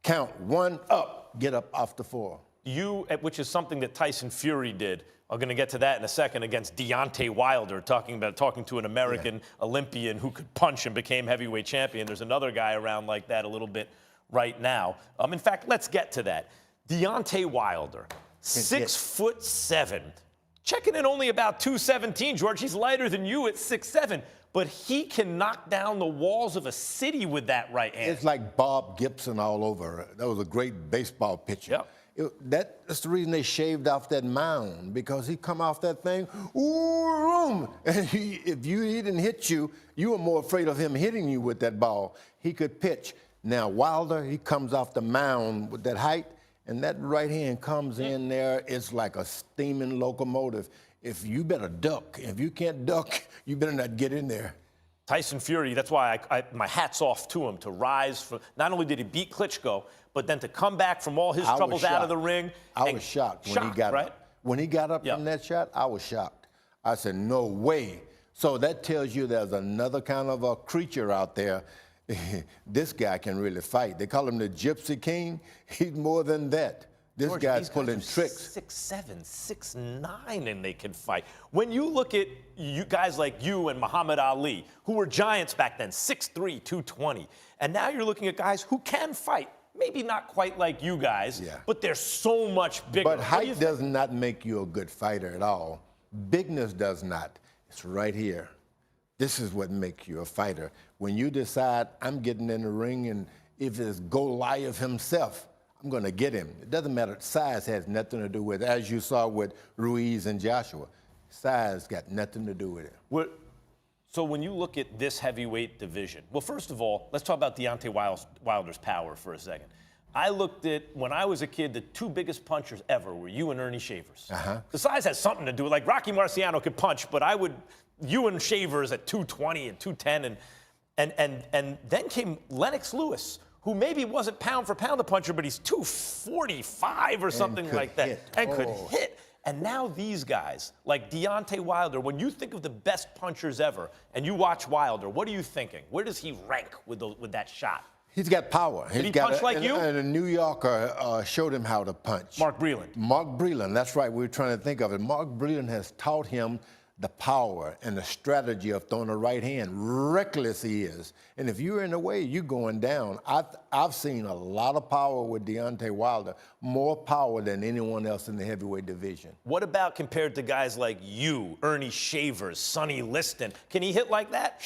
count 1 up, get up off the floor. Which is something that Tyson Fury did. I'm going to get to that in a second against Deontay Wilder, talking to an American Olympian who could punch and became heavyweight champion. There's another guy around like that a little bit right now. In fact, let's get to that. Deontay Wilder, 6'7", checking in only about 217, George. He's lighter than you at 6'7", but he can knock down the walls of a city with that right hand. It's like Bob Gibson all over. That was a great baseball pitcher. Yep. That's the reason they shaved off that mound, because he come off that thing, ooh, and if he didn't hit you, you were more afraid of him hitting you with that ball. He could pitch. Now, Wilder, he comes off the mound with that height, and that right hand comes in there. It's like a steaming locomotive. If you better duck. If you can't duck, you better not get in there. Tyson Fury, that's why my hat's off to him, to rise from, not only did he beat Klitschko, but then to come back from all his troubles out of the ring. I was shocked when he got up. When he got up from that shot, I was shocked. I said, no way. So that tells you there's another kind of a creature out there. This guy can really fight. They call him the Gypsy King. He's more than that. This George, guy's pulling tricks. 6'7", 6'9", and they can fight. When you look at guys like you and Muhammad Ali, who were giants back then, 6'3", 220, and now you're looking at guys who can fight. Maybe not quite like you guys, but they're so much bigger. But height does not make you a good fighter at all. Bigness does not. It's right here. This is what makes you a fighter. When you decide, I'm getting in the ring, and if it's Goliath himself, I'm going to get him. It doesn't matter. Size has nothing to do with it, as you saw with Ruiz and Joshua. Size got nothing to do with it. So when you look at this heavyweight division, well, first of all, let's talk about Deontay Wilder's power for a second. I looked at, when I was a kid, the 2 biggest punchers ever were you and Ernie Shavers. The size has something to do with it. Like Rocky Marciano could punch, but you and Shavers at 220 and 210, and then came Lennox Lewis, who maybe wasn't pound for pound the puncher, but he's 245 or something like that, and could hit. And now these guys, like Deontay Wilder, when you think of the best punchers ever, and you watch Wilder, what are you thinking? Where does he rank with that shot? He's got power. Did he punch like you? And a New Yorker showed him how to punch. Mark Breland. Mark Breland, that's right. We were trying to think of it. Mark Breland has taught him the power and the strategy of throwing a right hand. Reckless he is. And if you're in the way, you're going down. I've seen a lot of power with Deontay Wilder, more power than anyone else in the heavyweight division. What about compared to guys like you, Ernie Shavers, Sonny Liston? Can he hit like that?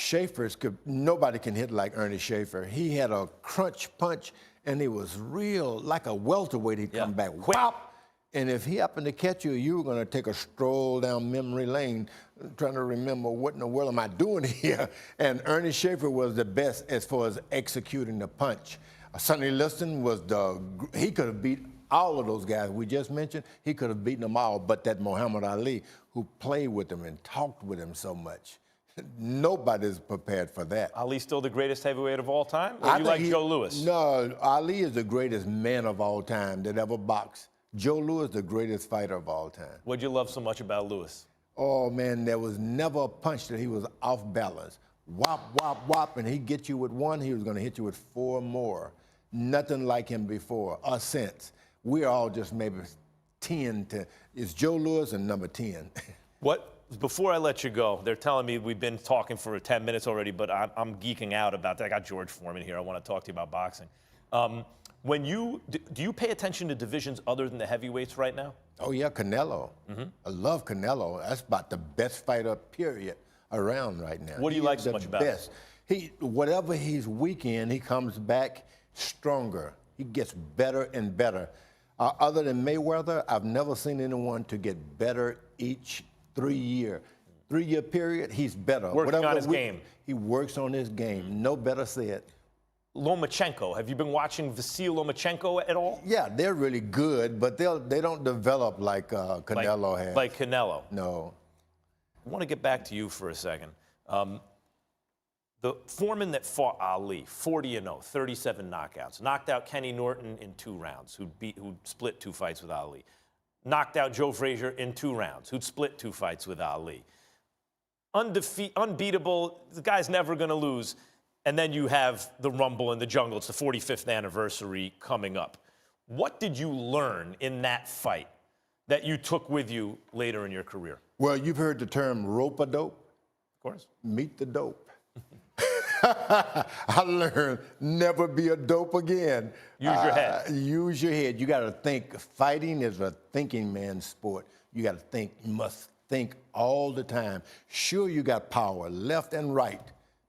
Nobody can hit like Ernie Schaefer. He had a crunch punch, and it was real, like a welterweight. He'd come back, whop. And if he happened to catch you, you were going to take a stroll down memory lane trying to remember what in the world am I doing here. And Ernie Schaefer was the best as far as executing the punch. Sonny Liston was he could have beat all of those guys we just mentioned. He could have beaten them all, but that Muhammad Ali, who played with him and talked with him so much. Nobody's prepared for that. Ali still the greatest heavyweight of all time? Or you like Joe Louis? No, Ali is the greatest man of all time that ever boxed. Joe Louis, the greatest fighter of all time. What'd you love so much about Louis? Oh, man, there was never a punch that he was off balance. Whop, whop, whop, and he'd get you with one, he was going to hit you with 4 more. Nothing like him before or since. We're all just maybe 10 to, it's Joe Louis and number 10. Before I let you go, they're telling me we've been talking for 10 minutes already, but I'm geeking out about that. I got George Foreman here. I want to talk to you about boxing. Do you pay attention to divisions other than the heavyweights right now? Oh, yeah, Canelo. I love Canelo. That's about the best fighter, period, around right now. What do you like so much about him? Whatever he's weak in, he comes back stronger. He gets better and better. Other than Mayweather, I've never seen anyone to get better each 3-year period, he's better. Working on his game. He works on his game. No better said. Lomachenko. Have you been watching Vasil Lomachenko at all? Yeah, they're really good, but they don't develop like Canelo has. Like Canelo. No. I want to get back to you for a second. The Foreman that fought Ali, 40-0, 37 knockouts, knocked out Kenny Norton in 2 rounds, who split 2 fights with Ali. Knocked out Joe Frazier in 2 rounds, who'd split 2 fights with Ali. Unbeatable, the guy's never going to lose. And then you have the Rumble in the Jungle. It's the 45th anniversary coming up. What did you learn in that fight that you took with you later in your career? Well, you've heard the term rope-a-dope. Of course. Meet the dope. I learned never be a dope again. Use your head. Use your head. You got to think. Fighting is a thinking man's sport. You got to think. You must think all the time. Sure, you got power left and right,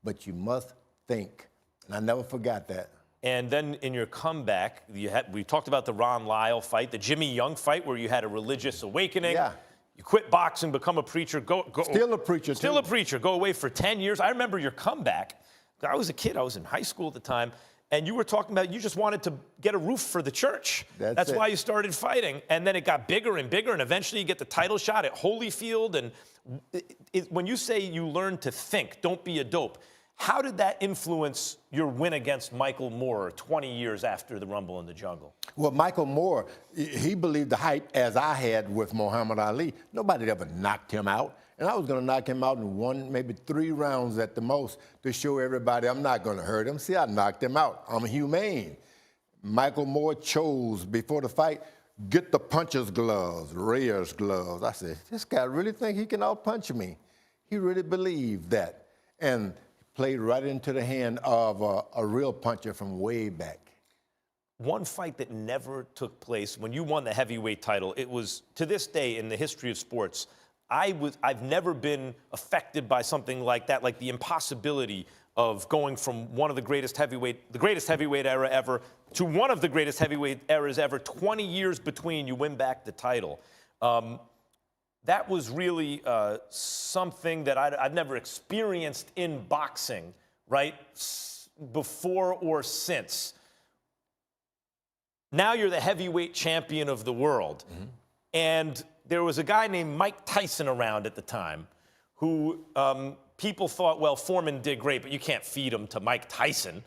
but you must think. And I never forgot that. And then in your comeback, we talked about the Ron Lyle fight, the Jimmy Young fight, where you had a religious awakening. Yeah. You quit boxing, become a preacher. Still a preacher, Still too. a preacher. Go away for 10 years. I remember your comeback. I was a kid. I was in high school at the time. And you were talking about you just wanted to get a roof for the church. That's why you started fighting. And then it got bigger and bigger. And eventually you get the title shot at Holyfield. And when you say you learn to think, don't be a dope, how did that influence your win against Michael Moore 20 years after the Rumble in the Jungle? Well, Michael Moore, he believed the hype as I had with Muhammad Ali. Nobody ever knocked him out. And I was going to knock him out in 1, maybe 3 rounds at the most to show everybody I'm not going to hurt him. See, I knocked him out. I'm humane. Michael Moore chose, before the fight, get the puncher's gloves, Reyes gloves. I said, this guy really think he can outpunch me. He really believed that. And played right into the hand of a real puncher from way back. One fight that never took place, when you won the heavyweight title, it was, to this day in the history of sports, I've never been affected by something like that, like the impossibility of going from one of the greatest heavyweight era ever to one of the greatest heavyweight eras ever, 20 years between, you win back the title. That was really something that I've never experienced in boxing, right, before or since. Now you're the heavyweight champion of the world. Mm-hmm. And there was a guy named Mike Tyson around at the time who people thought, well, Foreman did great, but you can't feed him to Mike Tyson.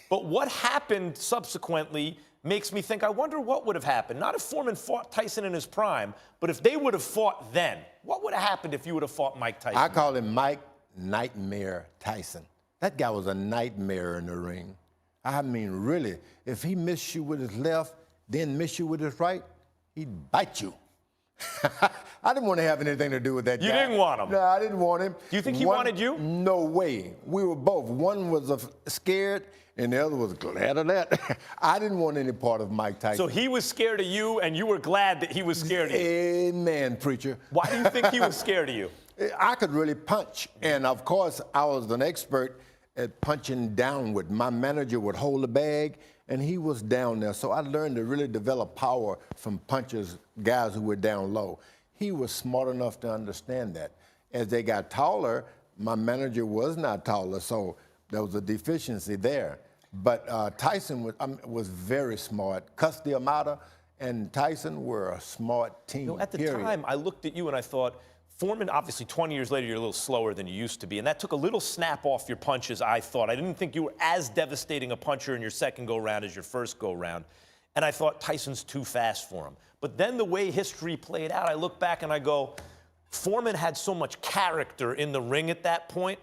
But what happened subsequently makes me think, I wonder what would have happened. Not if Foreman fought Tyson in his prime, but if they would have fought then. What would have happened if you would have fought Mike Tyson? I call him Mike Nightmare Tyson. That guy was a nightmare in the ring. I mean, really, if he missed you with his left, then missed you with his right, he'd bite you. I didn't want to have anything to do with that guy. You didn't want him? No, I didn't want him. Do you think he wanted you? No way. We were both. One was scared, and the other was glad of that. I didn't want any part of Mike Tyson. So he was scared of you, and you were glad that he was scared of you? Amen, preacher. Why do you think he was scared of you? I could really punch, and of course, I was an expert at punching downward. My manager would hold the bag, and he was down there. So I learned to really develop power from punchers, guys who were down low. He was smart enough to understand that. As they got taller, my manager was not taller, so there was a deficiency there. But Tyson was very smart. Cus D'Amata and Tyson were a smart team. You know, at the time, I looked at you and I thought, Foreman, obviously 20 years later, you're a little slower than you used to be, and that took a little snap off your punches, I thought. I didn't think you were as devastating a puncher in your second go-round as your first go-round, and I thought Tyson's too fast for him. But then the way history played out, I look back and I go, Foreman had so much character in the ring at that point.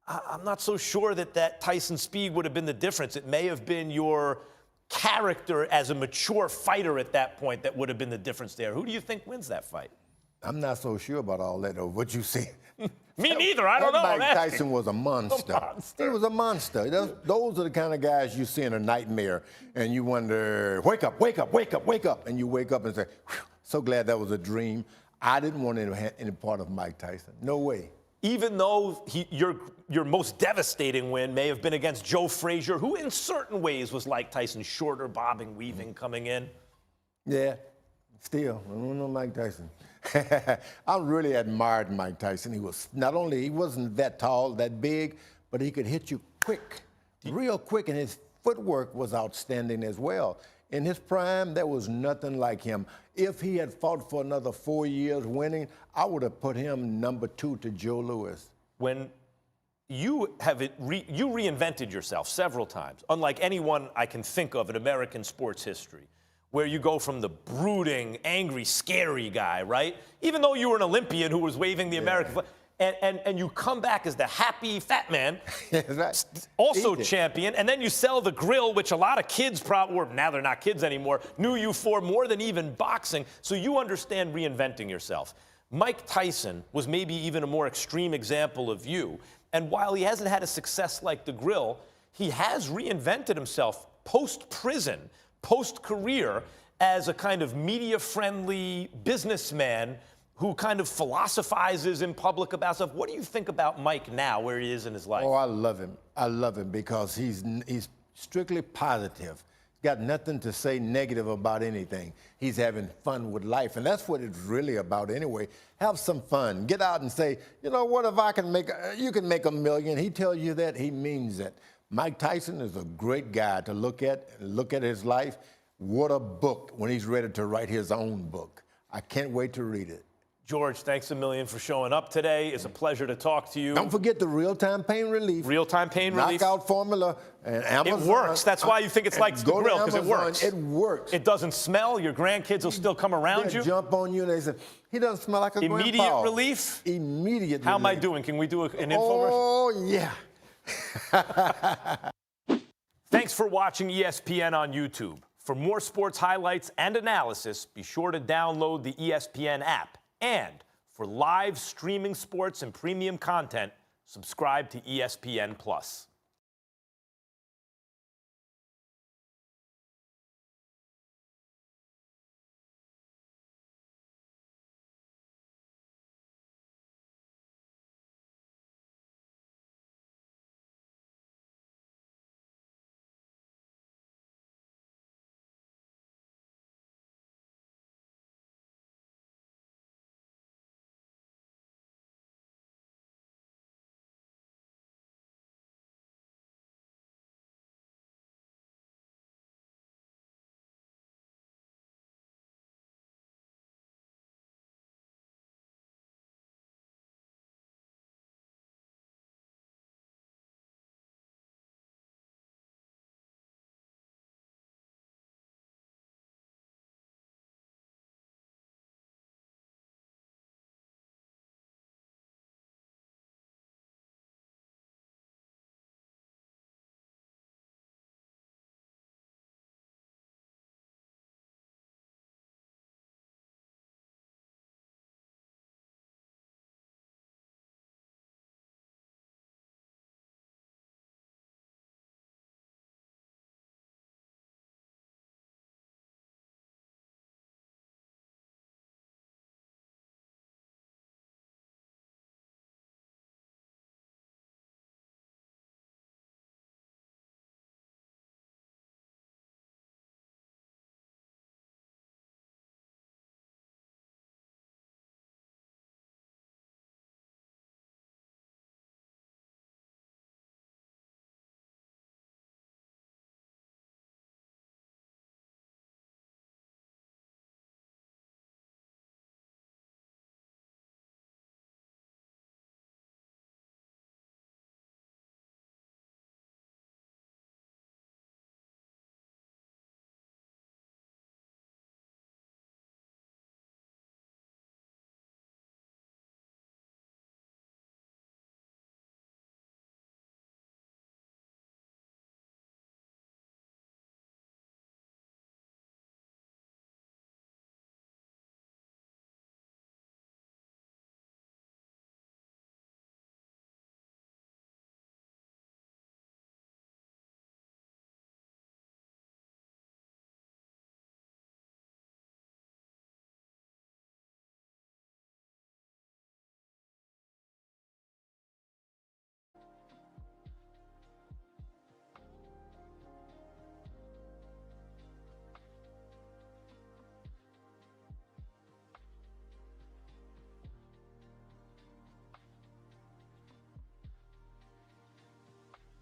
I'm not so sure that Tyson speed would have been the difference. It may have been your character as a mature fighter at that point that would have been the difference there. Who do you think wins that fight? I'm not so sure about all that, or what you see. Me neither. I don't know. Mike Tyson was a monster. He was a monster. Those are the kind of guys you see in a nightmare, and you wonder, wake up, wake up, wake up, wake up. And you wake up and say, so glad that was a dream. I didn't want any part of Mike Tyson. No way. Even though your most devastating win may have been against Joe Frazier, who in certain ways was like Tyson, shorter, bobbing, weaving, coming in. Yeah, still, I don't know Mike Tyson. I really admired Mike Tyson. He was not only, he wasn't that tall, that big, but he could hit you quick, real quick, and his footwork was outstanding as well. In his prime, there was nothing like him. If he had fought for another 4 years winning, I would have put him number 2 to Joe Louis. When you reinvented yourself several times, unlike anyone I can think of in American sports history, where you go from the brooding, angry, scary guy, right? Even though you were an Olympian who was waving the American flag, and you come back as the happy fat man, Right. also Eat it. champion, and then you sell the grill, which a lot of kids probably, or now they're not kids anymore, knew you for more than even boxing, so you understand reinventing yourself. Mike Tyson was maybe even a more extreme example of you, and while he hasn't had a success like the grill, he has reinvented himself post-prison, post-career, as a kind of media-friendly businessman who kind of philosophizes in public about stuff. What do you think about Mike now, where he is in his life? Oh, I love him. I love him because he's strictly positive. Got nothing to say negative about anything. He's having fun with life, and that's what it's really about anyway. Have some fun. Get out and say, you know what, if I can make, you can make $1 million. He tells you that, he means it. Mike Tyson is a great guy to look at his life. What a book when he's ready to write his own book. I can't wait to read it. George, thanks a million for showing up today. It's a pleasure to talk to you. Don't forget the real-time pain relief. Real-time pain relief. Knockout formula and Amazon. It works. That's why you think it's like the Go to grill, because it Amazon. works. It works. It doesn't smell. Your grandkids will still come around They'll you. jump on you and they say, he doesn't smell like a Immediate grandpa. relief? Immediate How relief. am I doing? Can we do an infomercial? Oh, yeah. Thanks for watching ESPN on YouTube. For more sports highlights and analysis, be sure to download the ESPN app. And for live streaming sports and premium content, subscribe to ESPN+.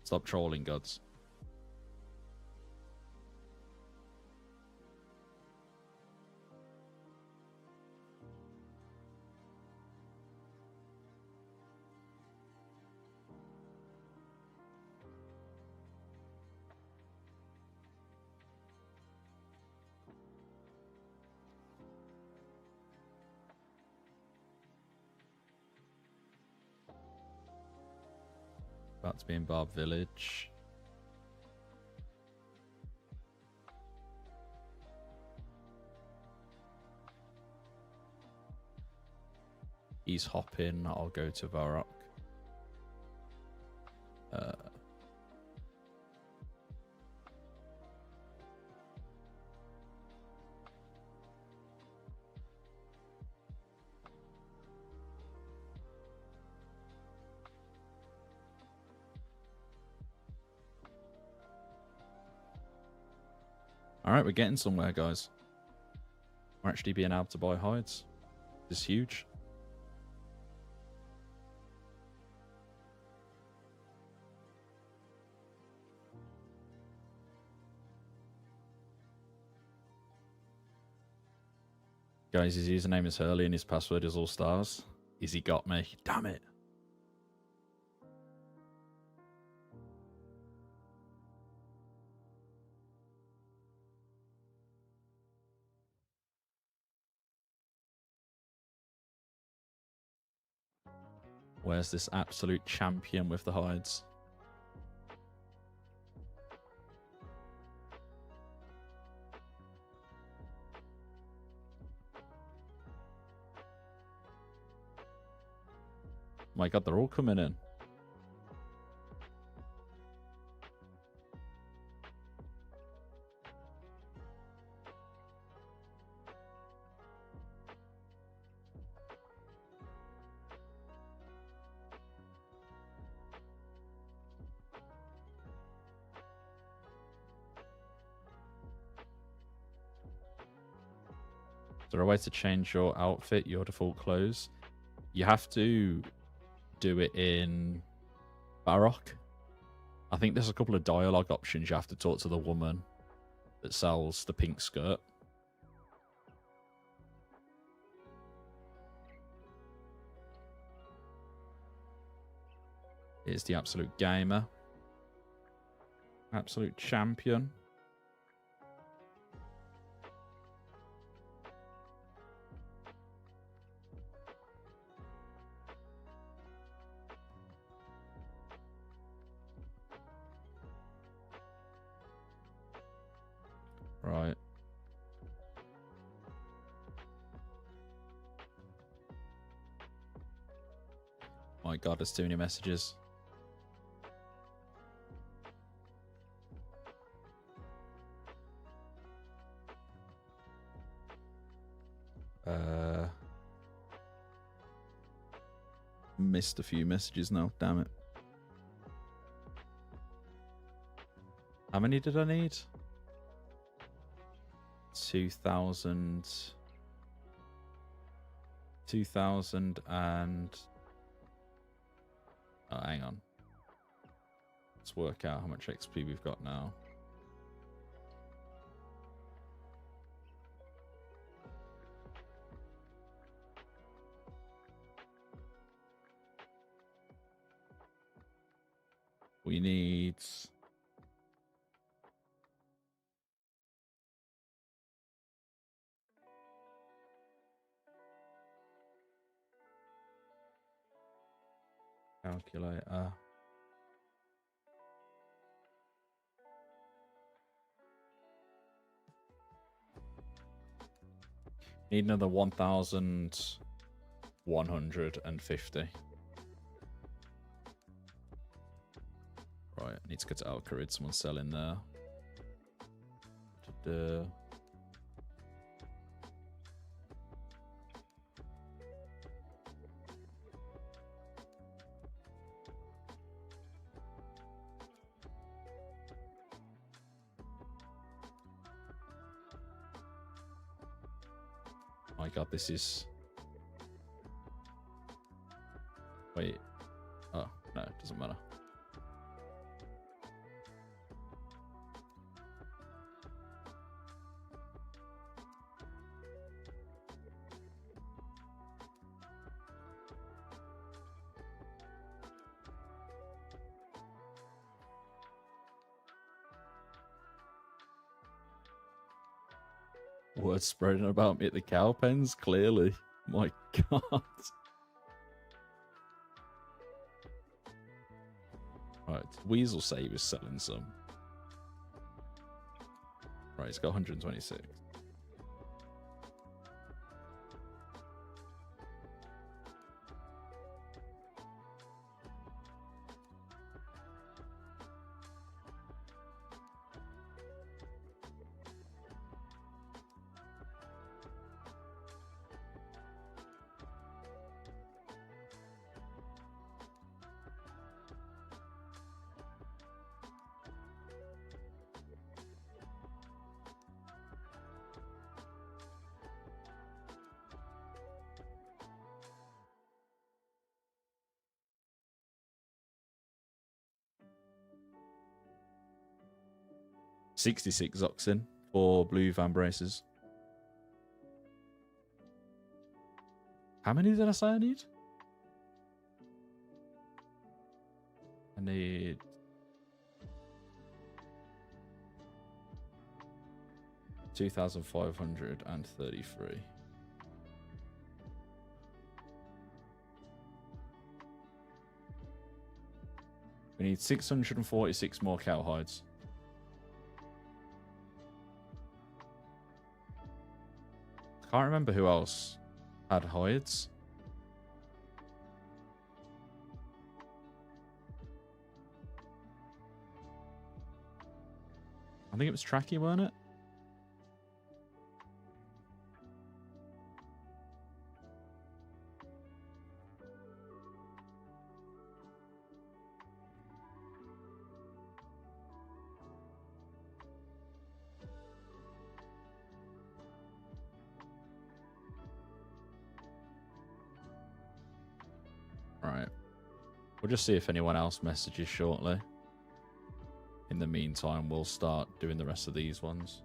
Stop trolling, gods. About to be in Barb Village. He's hopping. I'll go to Varrock. Alright, we're getting somewhere, guys. We're actually being able to buy hides. This is huge. Guys, his username is Hurley and his password is all stars. Is he got me? Damn it. Where's this absolute champion with the hides? My god, they're all coming in. Is there a way to change your outfit, your default clothes? You have to do it in Varrock. I think there's a couple of dialogue options. You have to talk to the woman that sells the pink skirt. It's the absolute gamer. Absolute champion. Right. My god, there's too many messages. Missed a few messages now, damn it. How many did I need? 2,000 and... Oh, hang on. Let's work out how much XP we've got now. We need... Calculator. Need another 1,150. Right, I need to go to Alcarid. Someone's selling there. My god, this is... Wait. Oh, no, it doesn't matter. Word spreading about me at the cow pens, clearly. My God. Right, Weasel say he was selling some. Right, he's got 126. $66 oxen for blue van braces. How many did I say I need? I need 2,533. We need 646 more cow hides. Can't remember who else had hides. I think it was Tracky, weren't it? Right. We'll just see if anyone else messages shortly. In the meantime, we'll start doing the rest of these ones.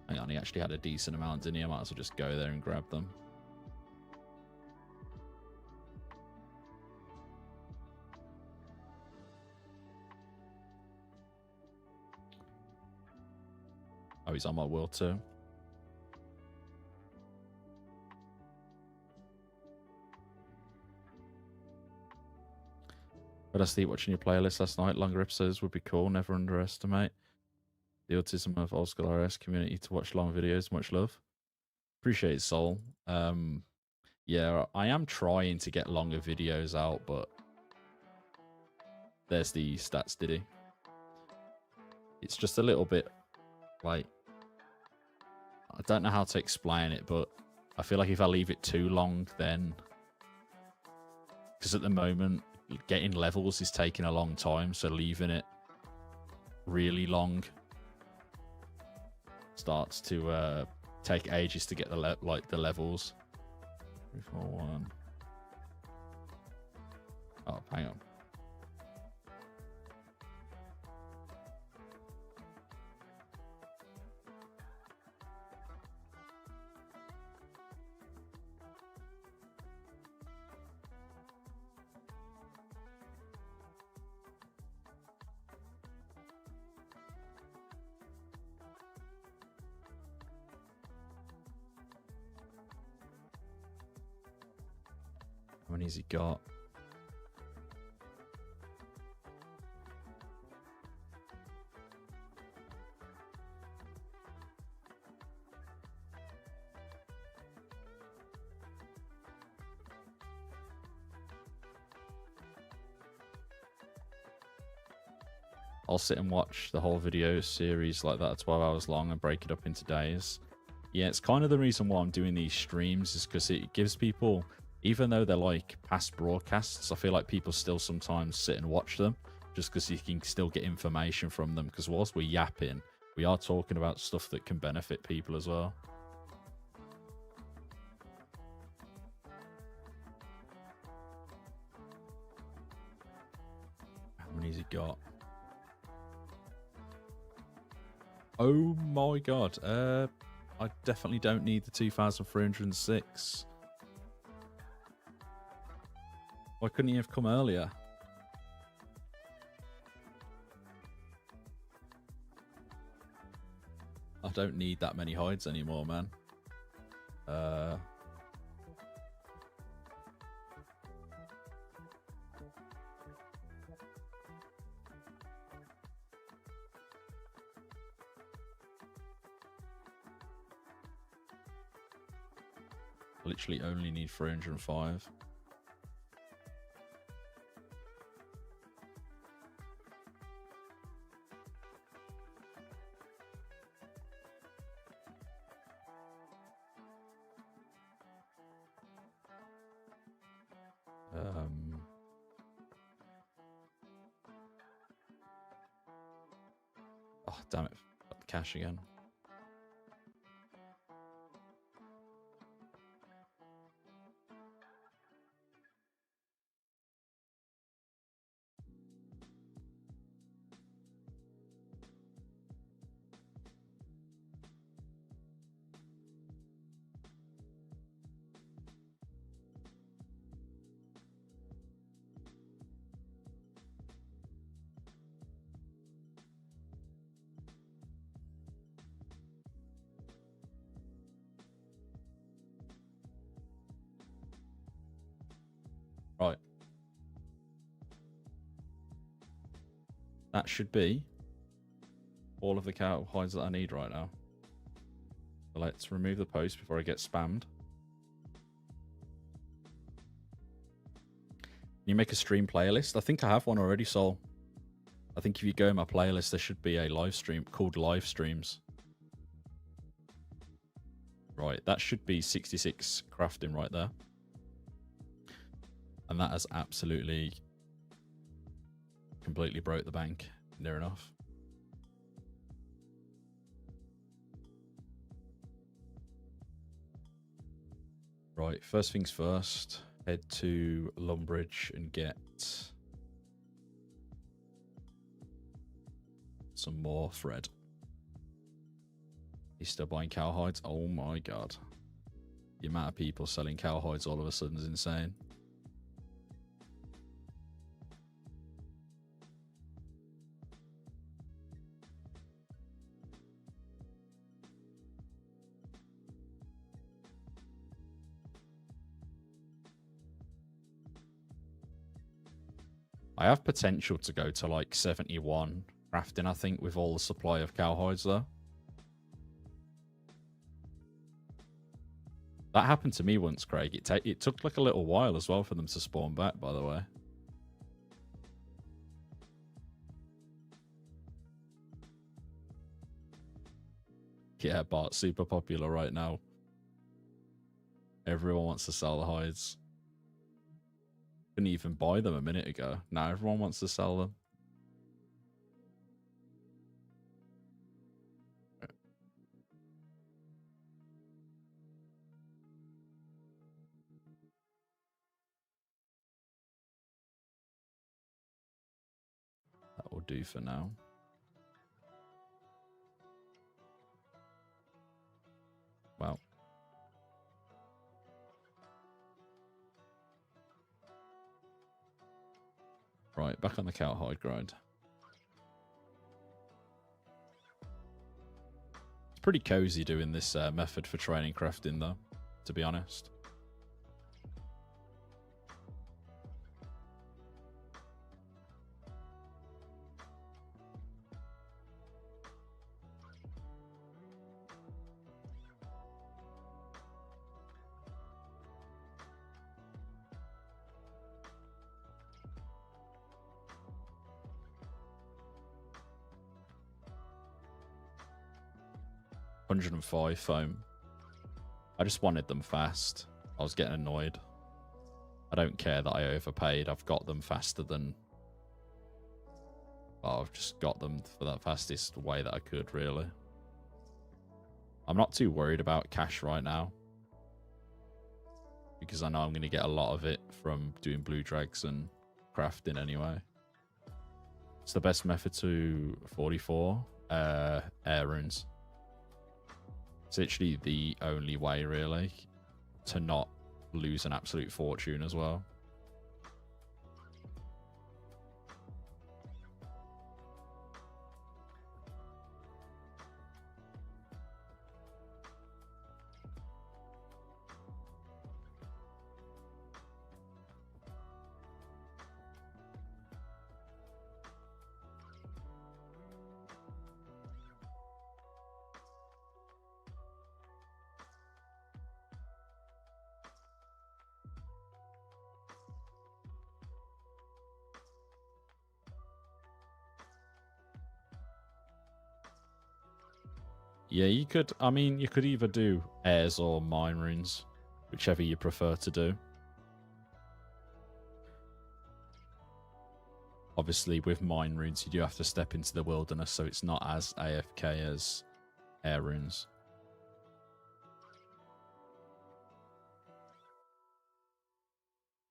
Hang on, he actually had a decent amount, didn't he? I might as well just go there and grab them. Oh, he's on my wheel too. But I sleep watching your playlist last night. Longer episodes would be cool. Never underestimate the autism of old school RS community to watch long videos. Much love. Appreciate it, Soul. Yeah, I am trying to get longer videos out, but there's the stats diddy. It's just a little bit like, I don't know how to explain it, but I feel like if I leave it too long, then, because at the moment getting levels is taking a long time, so leaving it really long starts to take ages to get the the levels. 3, 4, 1. Oh, hang on. How many's he got? I'll sit and watch the whole video series like that, 12 hours long, and break it up into days. Yeah, it's kind of the reason why I'm doing these streams, is because it gives people, even though they're like past broadcasts, I feel like people still sometimes sit and watch them just because you can still get information from them. Because whilst we're yapping, we are talking about stuff that can benefit people as well. How many's he got? Oh my god. I definitely don't need the 2,306. Why couldn't he have come earlier? don't need that many hides anymore, man. Literally only need 305. Oh, damn it. Got the cash again. Right. That should be all of the cow hides that I need right now. So let's remove the post before I get spammed. Can you make a stream playlist? I think I have one already, Sol. I think if you go in my playlist, there should be a live stream called live streams. Right, that should be 66 crafting right there. And that has absolutely completely broke the bank. Near enough. Right, first things first. Head to Lumbridge and get some more thread. He's still buying cow hides. Oh my god. The amount of people selling cow hides all of a sudden is insane. I have potential to go to like 71 crafting, I think, with all the supply of cow hides though. That happened to me once, Craig. It took like a little while as well for them to spawn back, by the way. Yeah, Bart's super popular right now. Everyone wants to sell the hides. Couldn't even buy them a minute ago. Now everyone wants to sell them. That will do for now. Wow. Right, back on the cow hide grind. It's pretty cozy doing this method for training crafting though, to be honest. $105 foam. I just wanted them fast. I was getting annoyed. I don't care that I overpaid. I've got them faster than... Well, I've just got them for the fastest way that I could, really. I'm not too worried about cash right now, because I know I'm going to get a lot of it from doing blue drags and crafting anyway. It's the best method to 44 air runes. It's literally the only way, really, to not lose an absolute fortune as well. Yeah, you could. I mean, you could either do airs or mine runes, whichever you prefer to do. Obviously, with mine runes, you do have to step into the wilderness, so it's not as AFK as air runes.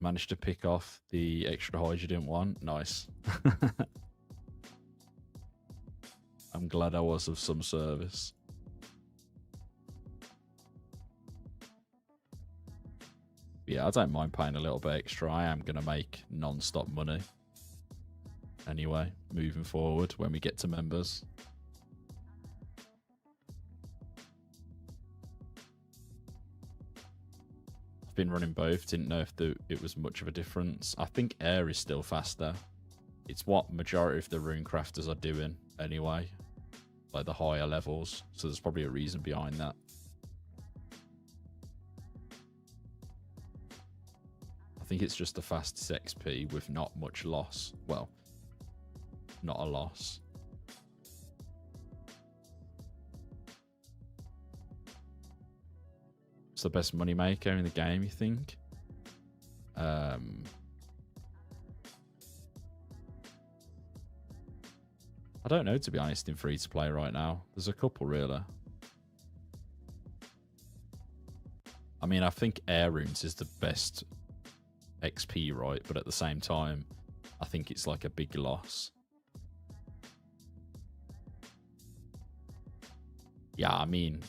Managed to pick off the extra hide you didn't want. Nice. I'm glad I was of some service. Yeah, I don't mind paying a little bit extra. I am going to make non-stop money. Anyway, moving forward when we get to members. I've been running both. Didn't know if it was much of a difference. I think air is still faster. It's what majority of the rune crafters are doing anyway. Like the higher levels. So there's probably a reason behind that. I think it's just the fastest XP with not much loss. Well, not a loss. It's the best money maker in the game, you think? I don't know, to be honest, in free to play right now. There's a couple, really. I mean, I think Air Runes is the best XP, right? But at the same time, I think it's like a big loss. Yeah, I mean,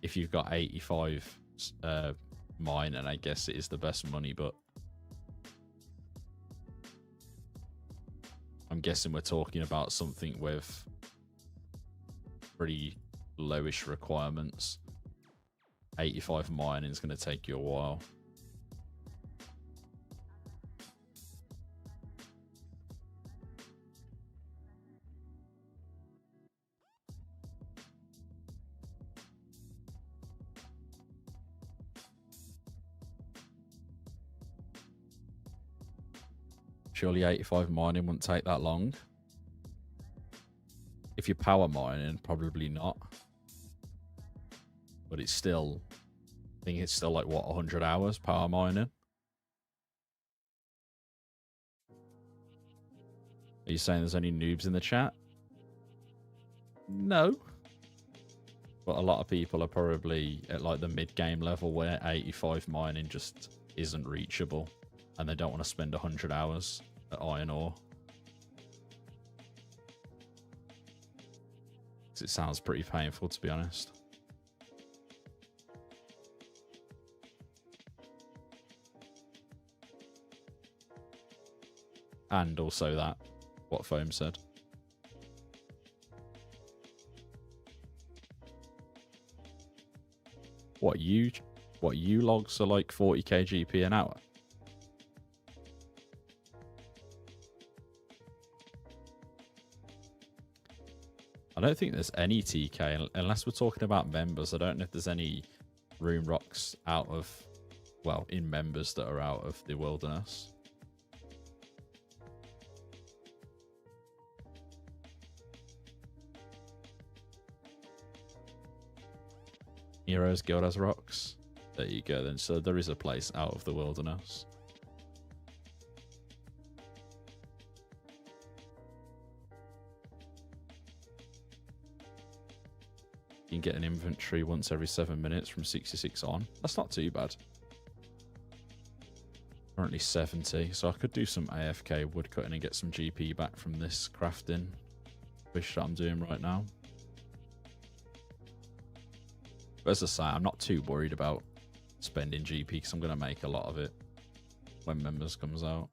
if you've got 85 mine, and I guess it is the best money, but I'm guessing we're talking about something with pretty lowish requirements. 85 mining is going to take you a while. Surely 85 mining wouldn't take that long. If you're power mining, probably not. But it's still, I think it's still like, what, 100 hours power mining? Are you saying there's any noobs in the chat? No. But a lot of people are probably at like the mid-game level where 85 mining just isn't reachable. And they don't want to spend 100 hours at iron ore. Because it sounds pretty painful, to be honest. And also that, what Foam said. What you logs are like 40k GP an hour? I don't think there's any TK, unless we're talking about members. I don't know if there's any rune rocks out of, well, in members that are out of the wilderness. Heroes Guild has rocks. There you go then. So there is a place out of the wilderness. You can get an inventory once every 7 minutes from 66 on. That's not too bad. Currently 70, so I could do some AFK woodcutting and get some GP back from this crafting push that I'm doing right now. But as I say, I'm not too worried about spending GP because I'm going to make a lot of it when members comes out.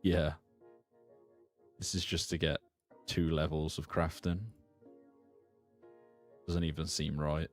Yeah. This is just to get 2 levels of crafting. Doesn't even seem right.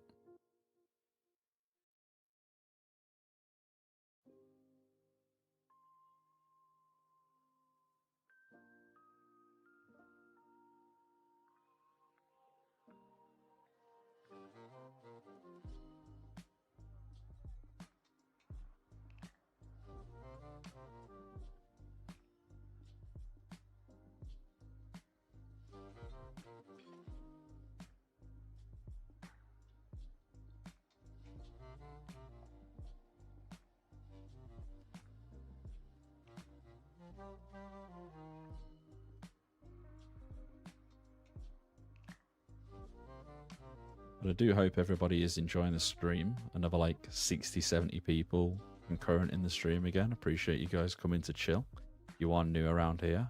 But I do hope everybody is enjoying the stream. Another like 60, 70 people concurrent in the stream again. Appreciate you guys coming to chill. If you are new around here,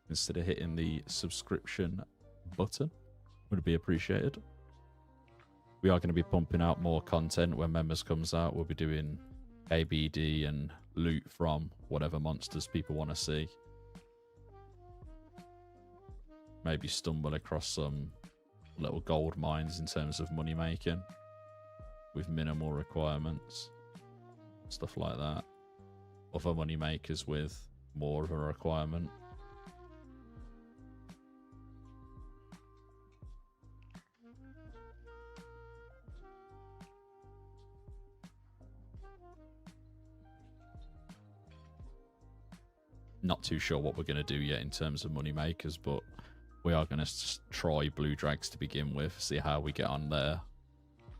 consider hitting the subscription button. Would be appreciated. We are going to be pumping out more content when members comes out. We'll be doing KBD and loot from whatever monsters people want to see. Maybe stumble across some little gold mines in terms of money making with minimal requirements, stuff like that. Other money makers with more of a requirement. Not too sure what we're going to do yet in terms of money makers, but we are going to try blue drags to begin with, see how we get on there.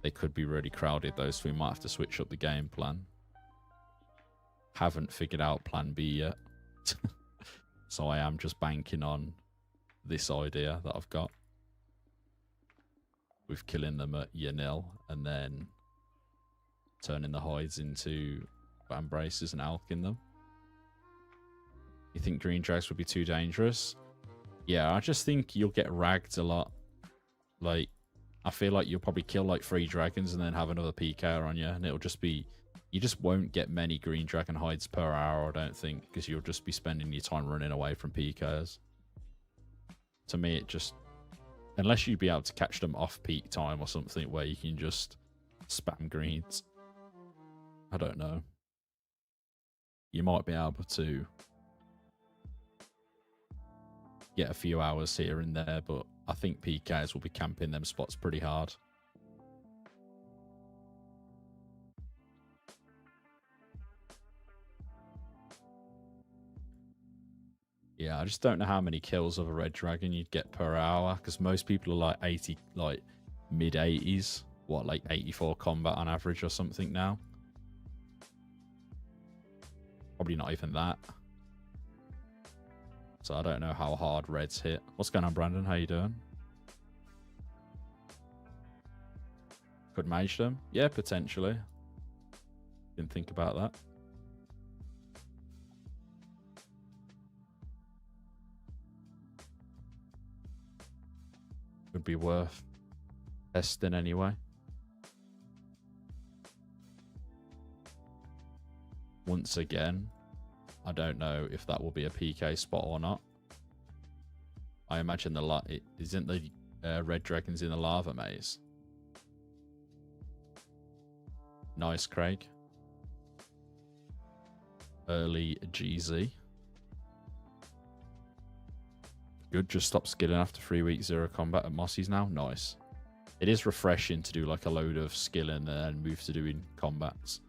They could be really crowded though, so we might have to switch up the game plan. Haven't figured out plan B yet. So I am just banking on this idea that I've got. With killing them at year nil and then turning the hides into van braces and alking them. You think green drags would be too dangerous? Yeah, I just think you'll get ragged a lot. Like, I feel like you'll probably kill like 3 dragons and then have another PK on you, and it'll just be... You just won't get many green dragon hides per hour, I don't think, because you'll just be spending your time running away from PKs. To me, it just... Unless you'd be able to catch them off peak time or something where you can just spam greens. I don't know. You might be able to get a few hours here and there, but I think PKs will be camping them spots pretty hard. Yeah, I just don't know how many kills of a red dragon you'd get per hour, because most people are like 80, like mid 80s, what, like 84 combat on average or something now. Probably not even that. So I don't know how hard reds hit. What's going on, Brandon? How you doing? Could mage them? Yeah, potentially. Didn't think about that. Would be worth testing anyway. Once again, I don't know if that will be a PK spot or not. I imagine isn't the red dragons in the lava maze. Nice, Craig. Early GZ. Good, just stop skilling after 3 weeks 0 combat at Mossy's now. Nice. It is refreshing to do like a load of skilling and then move to doing combats.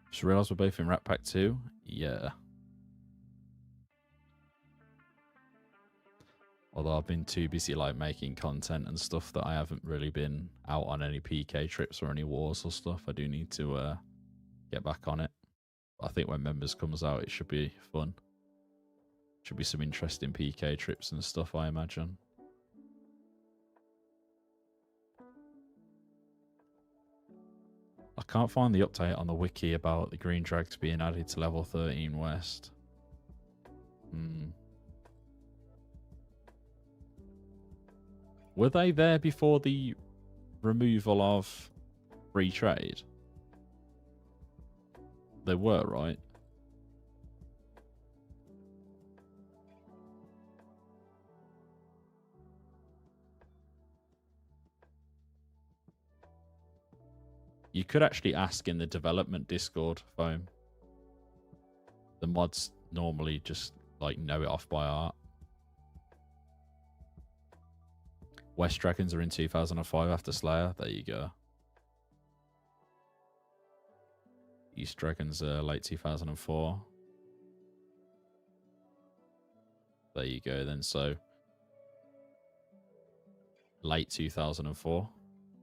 Just realised we're both in Rat Pack 2. Yeah. Although I've been too busy like making content and stuff that I haven't really been out on any PK trips or any wars or stuff. I do need to get back on it. I think when members comes out, it should be fun. Should be some interesting PK trips and stuff, I imagine. I can't find the update on the wiki about the green drags being added to level 13 West. Were they there before the removal of free trade? They were, right? You could actually ask in the development Discord, Foam. The mods normally just like know it off by heart. West Dragons are in 2005 after Slayer. There you go. East Dragons are late 2004. There you go then. So late 2004,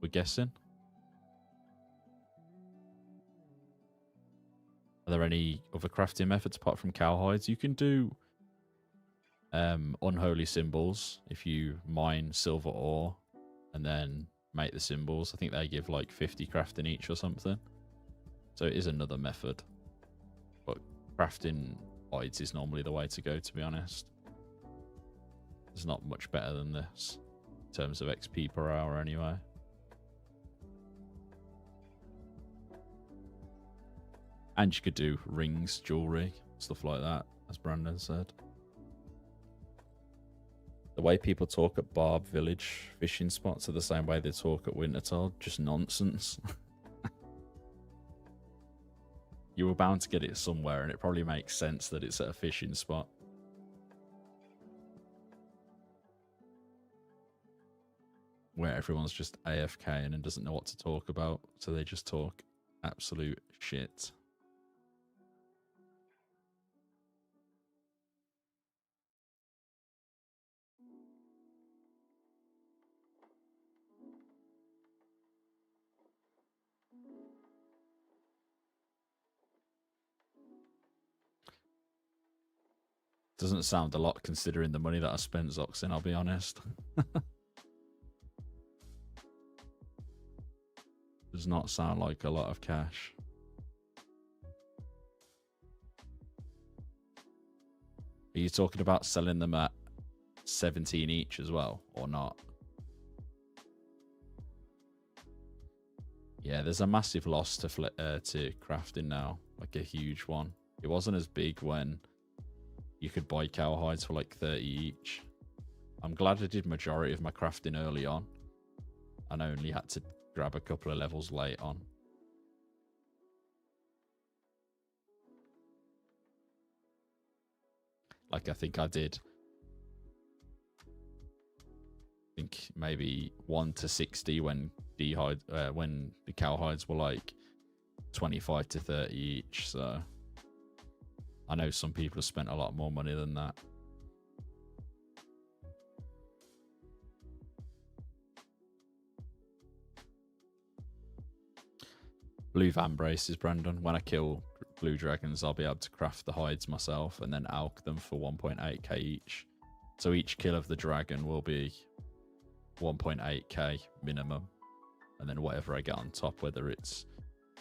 we're guessing. Are there any other crafting methods apart from cowhides? You can do unholy symbols if you mine silver ore and then make the symbols. I think they give like 50 crafting each or something. So it is another method. But crafting hides is normally the way to go, to be honest. It's not much better than this in terms of XP per hour anyway. And you could do rings, jewelry, stuff like that, as Brandon said. The way people talk at Barb Village fishing spots are the same way they talk at Wintertide. Just nonsense. You were bound to get it somewhere, and it probably makes sense that it's at a fishing spot. Where everyone's just AFKing and doesn't know what to talk about, so they just talk absolute shit. Doesn't sound a lot considering the money that I spent, Zoxin, I'll be honest. Does not sound like a lot of cash. Are you talking about selling them at 17 each as well, or not? Yeah, there's a massive loss to crafting now, like a huge one. It wasn't as big when you could buy cowhides for like 30 each. I'm glad I did majority of my crafting early on and I only had to grab a couple of levels late on. Like I think I did, maybe 1 to 60 when when the cowhides were like 25 to 30 each, so I know some people have spent a lot more money than that. Blue van braces, Brandon. When I kill blue dragons, I'll be able to craft the hides myself and then alch them for 1.8k each. So each kill of the dragon will be 1.8k minimum. And then whatever I get on top, whether it's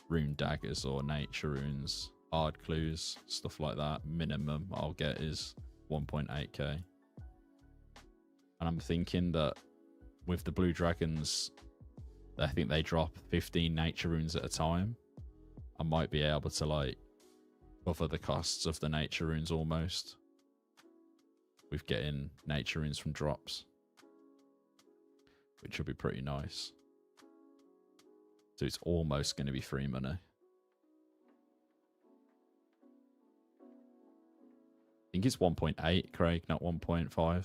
rune daggers or nature runes, hard clues, stuff like that, minimum I'll get is 1.8k. And I'm thinking that with the blue dragons, I think they drop 15 nature runes at a time. I might be able to like cover the costs of the nature runes almost with getting nature runes from drops, which will be pretty nice. So it's almost going to be free money. I think it's 1.8, Craig, not 1.5.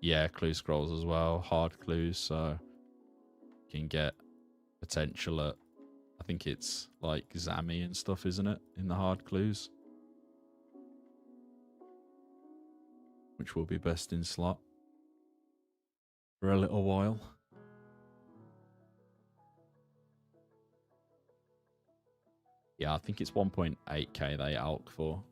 Yeah, clue scrolls as well, hard clues, so you can get potential at, I think it's like Zami and stuff, isn't it, in the hard clues? Which will be best in slot for a little while. Yeah, I think it's 1.8k they alch for.